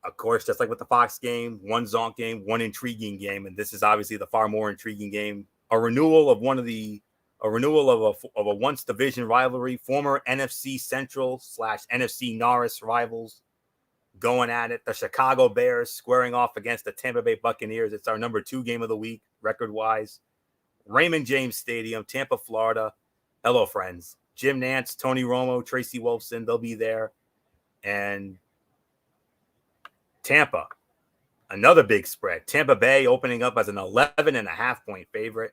of course, just like with the Fox game, one zonk game, one intriguing game, and this is obviously the far more intriguing game. A renewal of a once division rivalry, former NFC Central / NFC Norris rivals going at it. The Chicago Bears squaring off against the Tampa Bay Buccaneers. It's our number 2 game of the week, record-wise. Raymond James Stadium, Tampa, Florida. Hello, friends. Jim Nantz, Tony Romo, Tracy Wolfson, they'll be there. And Tampa, another big spread. Tampa Bay opening up as an 11.5-point favorite.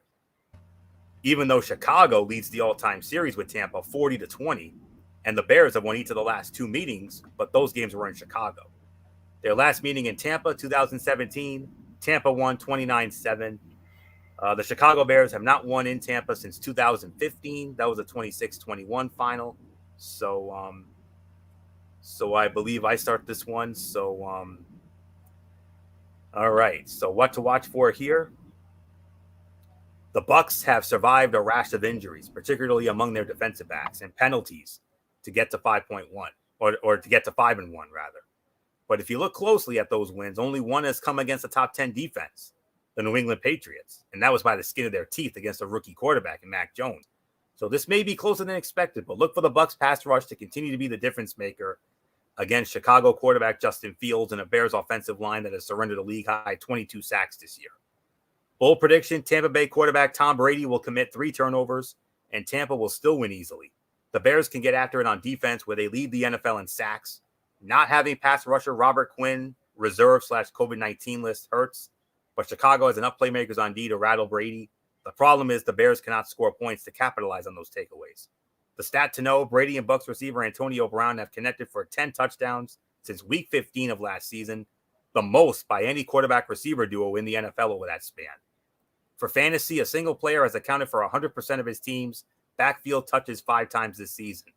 even though Chicago leads the all-time series with Tampa 40-20, and the Bears have won each of the last 2 meetings, but those games were in Chicago. Their last meeting in Tampa, 2017, Tampa won 29-7. The Chicago Bears have not won in Tampa since 2015. That was a 26-21 final. So I believe I start this one. All right. So what to watch for here? The Bucs have survived a rash of injuries, particularly among their defensive backs, and penalties to get to 5.1 or to get to 5-1 rather. But if you look closely at those wins, only one has come against a top 10 defense, the New England Patriots, and that was by the skin of their teeth against a rookie quarterback in Mac Jones. So this may be closer than expected, but look for the Bucs pass rush to continue to be the difference maker against Chicago quarterback Justin Fields and a Bears offensive line that has surrendered a league-high 22 sacks this year. Bold prediction, Tampa Bay quarterback Tom Brady will commit 3 turnovers, and Tampa will still win easily. The Bears can get after it on defense where they lead the NFL in sacks. Not having pass rusher Robert Quinn, reserve/COVID-19 list hurts, but Chicago has enough playmakers on D to rattle Brady. The problem is the Bears cannot score points to capitalize on those takeaways. The stat to know, Brady and Bucs receiver Antonio Brown have connected for 10 touchdowns since week 15 of last season, the most by any quarterback receiver duo in the NFL over that span. For fantasy, a single player has accounted for 100% of his team's backfield touches 5 times this season.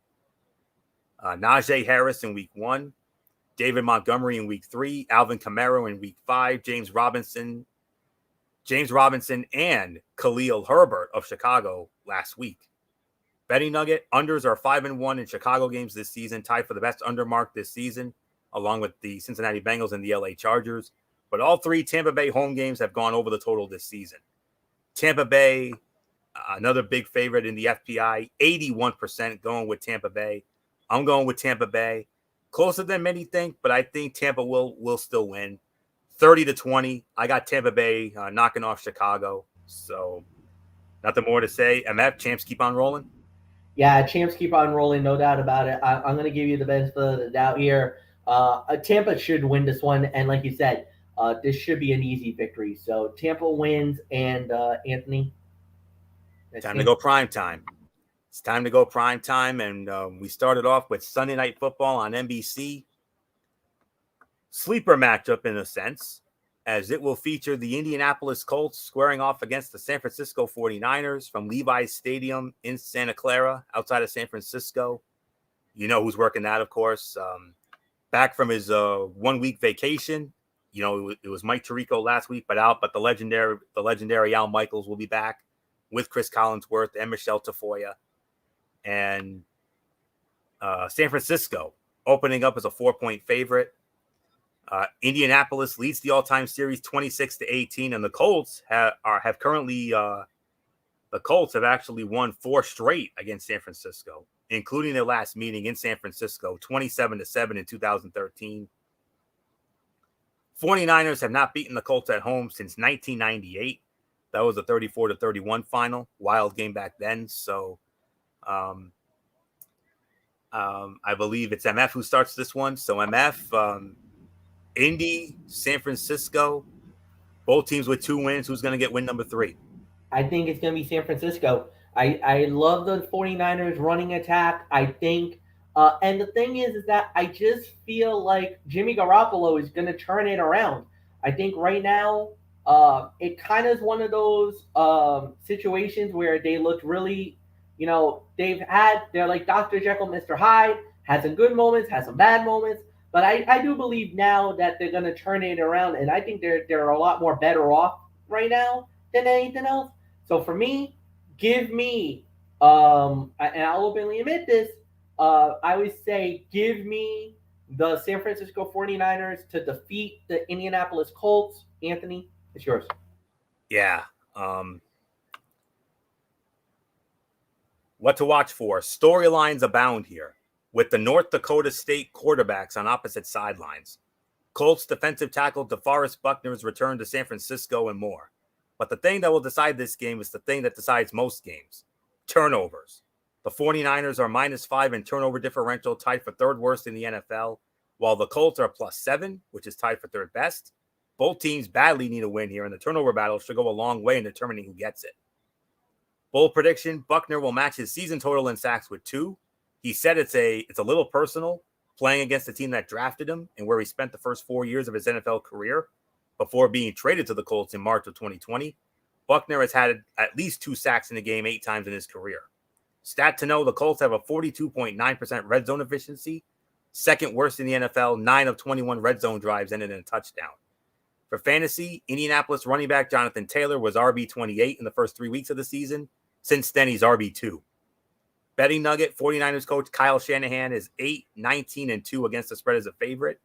Najee Harris in week 1, David Montgomery in week 3, Alvin Kamara in week 5, James Robinson, and Khalil Herbert of Chicago last week. Betting nugget, unders are 5-1 in Chicago games this season, tied for the best under mark this season, along with the Cincinnati Bengals and the LA Chargers. But all 3 Tampa Bay home games have gone over the total this season. Tampa Bay, another big favorite in the FPI, 81% going with Tampa Bay. I'm going with Tampa Bay. Closer than many think, but I think Tampa will still win. 30-20. I got Tampa Bay knocking off Chicago. So nothing more to say. MF, champs keep on rolling. Yeah, champs keep on rolling, no doubt about it. I'm going to give you the benefit of the doubt here. Tampa should win this one, and like you said, this should be an easy victory. So Tampa wins, and Anthony? Time to go prime time. It's time to go prime time, and we started off with Sunday Night Football on NBC. Sleeper matchup in a sense, as it will feature the Indianapolis Colts squaring off against the San Francisco 49ers from Levi's Stadium in Santa Clara, outside of San Francisco. You know who's working that, of course. Back from his 1-week vacation. You know, it was Mike Tirico last week, but the legendary Al Michaels will be back with Chris Collinsworth and Michelle Tafoya. And San Francisco opening up as a 4-point favorite. Indianapolis leads the all-time series 26-18, and the Colts have actually won 4 straight against San Francisco, including their last meeting in San Francisco, 27-7 in 2013. 49ers have not beaten the Colts at home since 1998. That was a 34-31 final. Wild game back then. So I believe it's MF who starts this one. So MF, Indy, San Francisco, both teams with 2 wins. Who's going to get win number 3? I think it's going to be San Francisco. I love the 49ers running attack. I think and the thing is that I just feel like Jimmy Garoppolo is going to turn it around. I think right now it kind of is one of those situations where they looked really, they're like Dr. Jekyll, Mr. Hyde, had some good moments, had some bad moments. But I do believe now that they're going to turn it around, and I think they're a lot more better off right now than anything else. So for me, give me, and I'll openly admit this, I would say give me the San Francisco 49ers to defeat the Indianapolis Colts. Anthony, it's yours. Yeah. What to watch for? Storylines abound here, with the North Dakota State quarterbacks on opposite sidelines. Colts defensive tackle DeForest Buckner's return to San Francisco and more. But the thing that will decide this game is the thing that decides most games: turnovers. The 49ers are -5 in turnover differential, tied for 3rd worst in the NFL, while the Colts are +7, which is tied for 3rd best. Both teams badly need a win here, and the turnover battle should go a long way in determining who gets it. Bold prediction: Buckner will match his season total in sacks with 2. He said it's a little personal playing against the team that drafted him and where he spent the first 4 years of his NFL career before being traded to the Colts in March of 2020. Buckner has had at least 2 sacks in a game 8 times in his career. Stat to know: the Colts have a 42.9% red zone efficiency, second worst in the NFL. 9 of 21 red zone drives ended in a touchdown. For fantasy, Indianapolis running back Jonathan Taylor was RB28 in the first 3 weeks of the season. Since then, he's RB2. Betting nugget: 49ers coach Kyle Shanahan is 8-19-2 against the spread as a favorite.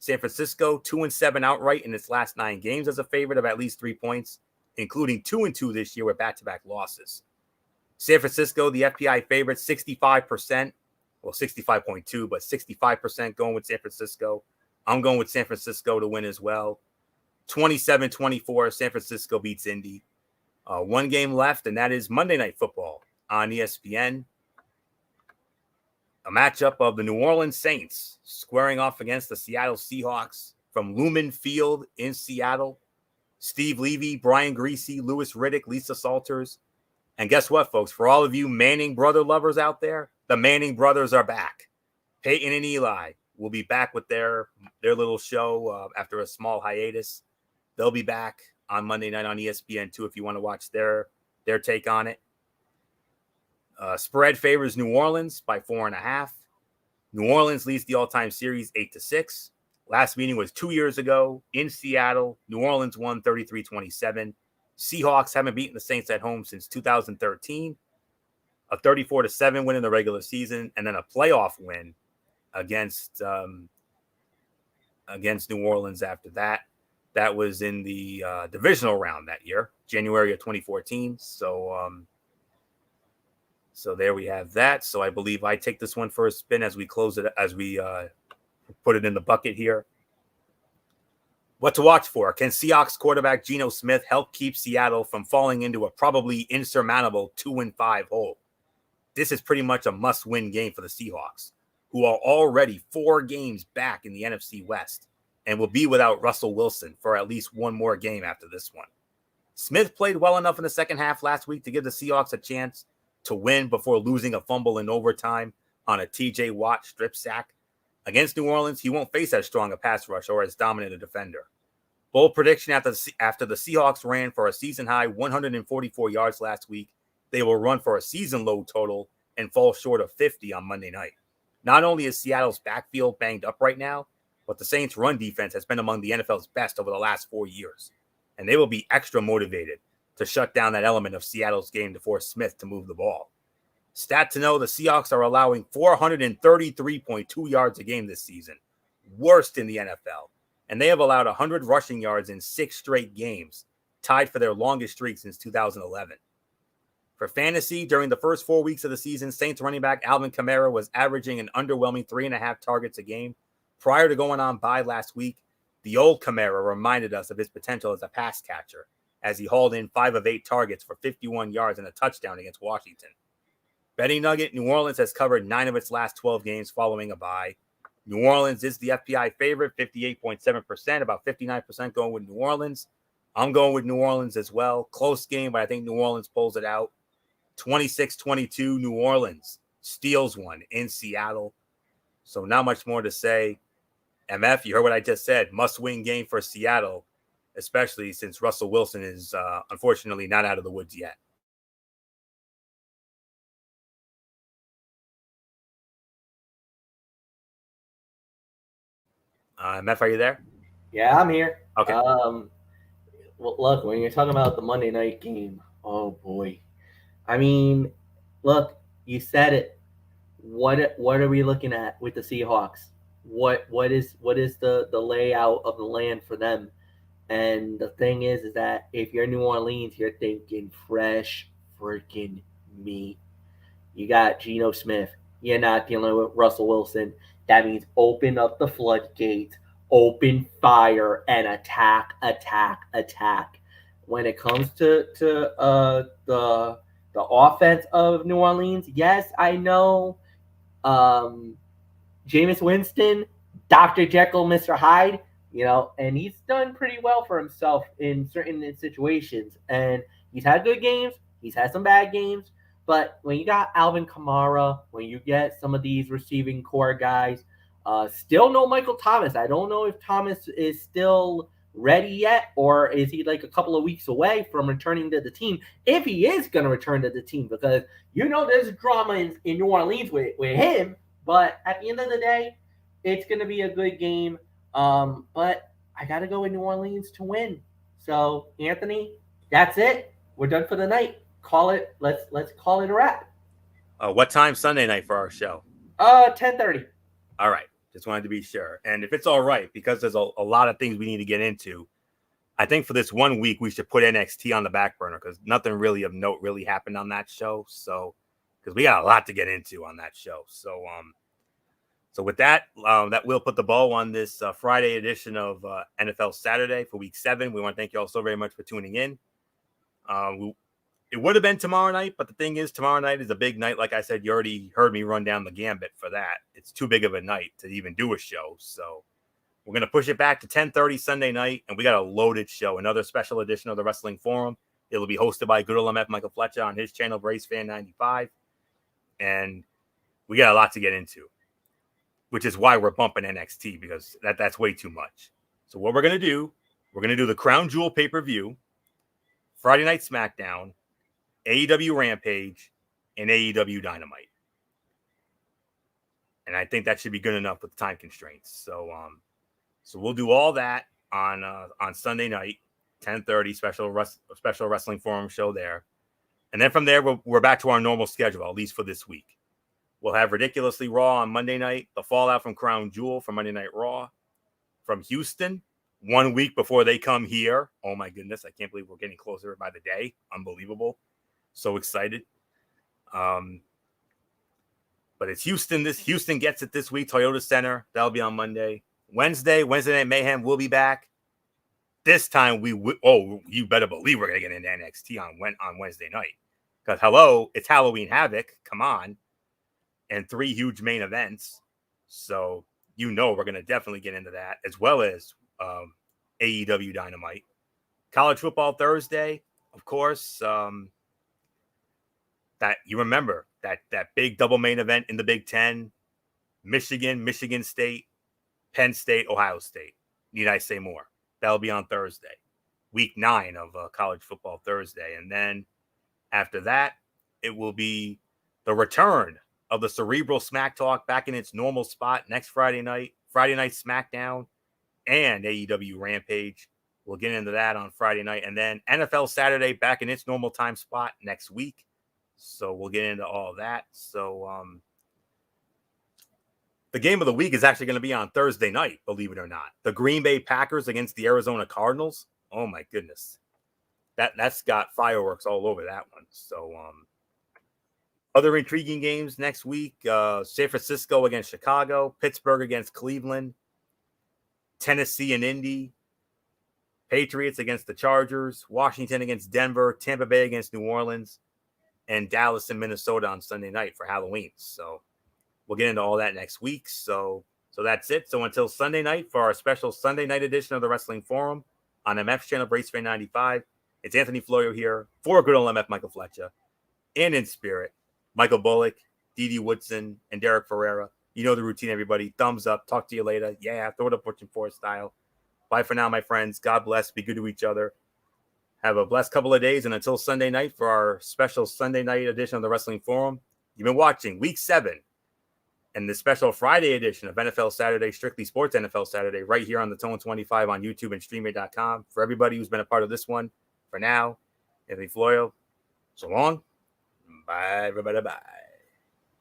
San Francisco 2-7 outright in its last 9 games as a favorite of at least 3 points, including 2-2 this year with back-to-back losses. San Francisco, the FPI favorite, 65%. Well, 65.2, but 65% going with San Francisco. I'm going with San Francisco to win as well. 27-24, San Francisco beats Indy. 1 game left, and that is Monday Night Football on ESPN. A matchup of the New Orleans Saints squaring off against the Seattle Seahawks from Lumen Field in Seattle. Steve Levy, Brian Greasy, Louis Riddick, Lisa Salters. And guess what, folks? For all of you Manning brother lovers out there, the Manning brothers are back. Peyton and Eli will be back with their little show after a small hiatus. They'll be back on Monday night on ESPN2 if you want to watch their take on it. Spread favors New Orleans by 4.5. New Orleans leads the all-time series 8-6. Last meeting was 2 years ago in Seattle. New Orleans won 33-27. Seahawks haven't beaten the Saints at home since 2013. A 34-7 win in the regular season, and then a playoff win against New Orleans after that. That was in the divisional round that year, January of 2014. So there we have that. So I believe I take this one for a spin as we close it, as we put it in the bucket here. What to watch for? Can Seahawks quarterback Geno Smith help keep Seattle from falling into a probably insurmountable 2-5 hole? This is pretty much a must-win game for the Seahawks, who are already 4 games back in the NFC West and will be without Russell Wilson for at least one more game after this one. Smith played well enough in the second half last week to give the Seahawks a chance to win before losing a fumble in overtime on a TJ Watt strip sack. Against New Orleans, he won't face as strong a pass rush or as dominant a defender. Bold prediction: after the Seahawks ran for a season-high 144 yards last week, they will run for a season-low total and fall short of 50 on Monday night. Not only is Seattle's backfield banged up right now, but the Saints' run defense has been among the NFL's best over the last 4 years, and they will be extra motivated to shut down that element of Seattle's game to force Smith to move the ball. Stat to know: the Seahawks are allowing 433.2 yards a game this season, worst in the NFL, and they have allowed 100 rushing yards in 6 straight games, tied for their longest streak since 2011. For fantasy, during the first 4 weeks of the season, Saints running back Alvin Kamara was averaging an underwhelming 3.5 targets a game. Prior to going on bye last week, the old Kamara reminded us of his potential as a pass catcher, as he hauled in 5 of 8 targets for 51 yards and a touchdown against Washington. Betting nugget: New Orleans has covered 9 of its last 12 games following a bye. New Orleans is the FPI favorite, 58.7%, about 59% going with New Orleans. I'm going with New Orleans as well. Close game, but I think New Orleans pulls it out. 26-22, New Orleans steals one in Seattle. So not much more to say. MF, you heard what I just said. Must-win game for Seattle, especially since Russell Wilson is unfortunately not out of the woods yet. MF, are you there? Yeah, I'm here. Okay. Well, look, when you're talking about the Monday night game, oh boy. I mean, look, you said it. What are we looking at with the Seahawks? What is the layout of the land for them? And the thing is that if you're New Orleans, you're thinking fresh freaking meat. You got Geno Smith. You're not dealing with Russell Wilson. That means open up the floodgates, open fire, and attack. When it comes to the offense of New Orleans, yes, I know Jameis Winston, Dr. Jekyll, Mr. Hyde, and he's done pretty well for himself in certain situations. And he's had good games, He's had some bad games, but when you got Alvin Kamara, when you get some of these receiving core guys, still no Michael Thomas. I don't know if Thomas is still ready yet, or is he like a couple of weeks away from returning to the team? If he is going to return to the team, because there's drama in New Orleans with him, but at the end of the day, it's going to be a good game. But I got to go with New Orleans to win. So, Anthony, that's it. We're done for the night. Call it. Let's call it a wrap. What time Sunday night for our show? 10:30. All right. Just wanted to be sure. And if it's all right, because there's a lot of things we need to get into, I think for this 1 week, we should put NXT on the back burner because nothing really of note really happened on that show. So, because we got a lot to get into on that show. So, with that, that will put the bow on this Friday edition of NFL Saturday for Week 7. We want to thank you all so very much for tuning in. It would have been tomorrow night, but the thing is, tomorrow night is a big night. Like I said, you already heard me run down the gambit for that. It's too big of a night to even do a show. So we're going to push it back to 10:30 Sunday night, and we got a loaded show, another special edition of the Wrestling Forum. It'll be hosted by good old MF Michael Fletcher on his channel, Brace Fan 95. And we got a lot to get into, which is why we're bumping NXT, because that's way too much. So what we're going to do the Crown Jewel pay-per-view, Friday Night SmackDown, AEW Rampage, and AEW Dynamite. And I think that should be good enough with time constraints. So we'll do all that on Sunday night, 10:30, special Wrestling Forum show there. And then from there, we're back to our normal schedule, at least for this week. We'll have Ridiculously Raw on Monday night, the fallout from Crown Jewel for Monday Night Raw, from Houston, 1 week before they come here. Oh my goodness, I can't believe we're getting closer by the day. Unbelievable. So excited. But it's Houston. Houston gets it this week. Toyota Center. That'll be on Monday. Wednesday Night Mayhem will be back. This time you better believe we're gonna get into NXT on Wednesday night. Because hello, it's Halloween Havoc. Come on. And 3 huge main events. So we're gonna definitely get into that, as well as AEW Dynamite. College football Thursday, of course. That you remember that big double main event in the Big Ten, Michigan State, Penn State, Ohio State. Need I say more? That'll be on Thursday, week 9 of college football Thursday. And then after that, it will be the return of the Cerebral Smack Talk back in its normal spot next Friday night SmackDown and AEW Rampage. We'll get into that on Friday night. And then NFL Saturday back in its normal time spot next week. So we'll get into all that. So the game of the week is actually going to be on Thursday night, believe it or not. The Green Bay Packers against the Arizona Cardinals. Oh my goodness. That's got fireworks all over that one. So other intriguing games next week, San Francisco against Chicago, Pittsburgh against Cleveland, Tennessee and Indy, Patriots against the Chargers, Washington against Denver, Tampa Bay against New Orleans, and Dallas and Minnesota on Sunday night for Halloween. So we'll get into all that next week. So that's it. So until Sunday night for our special Sunday night edition of the Wrestling Forum on MF's channel, Brace Fan 95, it's Anthony Florio here for good old MF Michael Fletcher, and in spirit, Michael Bullock, Dede Woodson, and Derek Ferreira. You know the routine, everybody. Thumbs up. Talk to you later. Yeah, throw it up, pushing forward style. Bye for now, my friends. God bless. Be good to each other. Have a blessed couple of days, and until Sunday night for our special Sunday night edition of the Wrestling Forum, you've been watching Week 7 and the special Friday edition of NFL Saturday, Strictly Sports NFL Saturday, right here on the Tone 25 on YouTube and StreamYard.com. For everybody who's been a part of this one, for now, Anthony Florio, so long. Bye, everybody. Bye.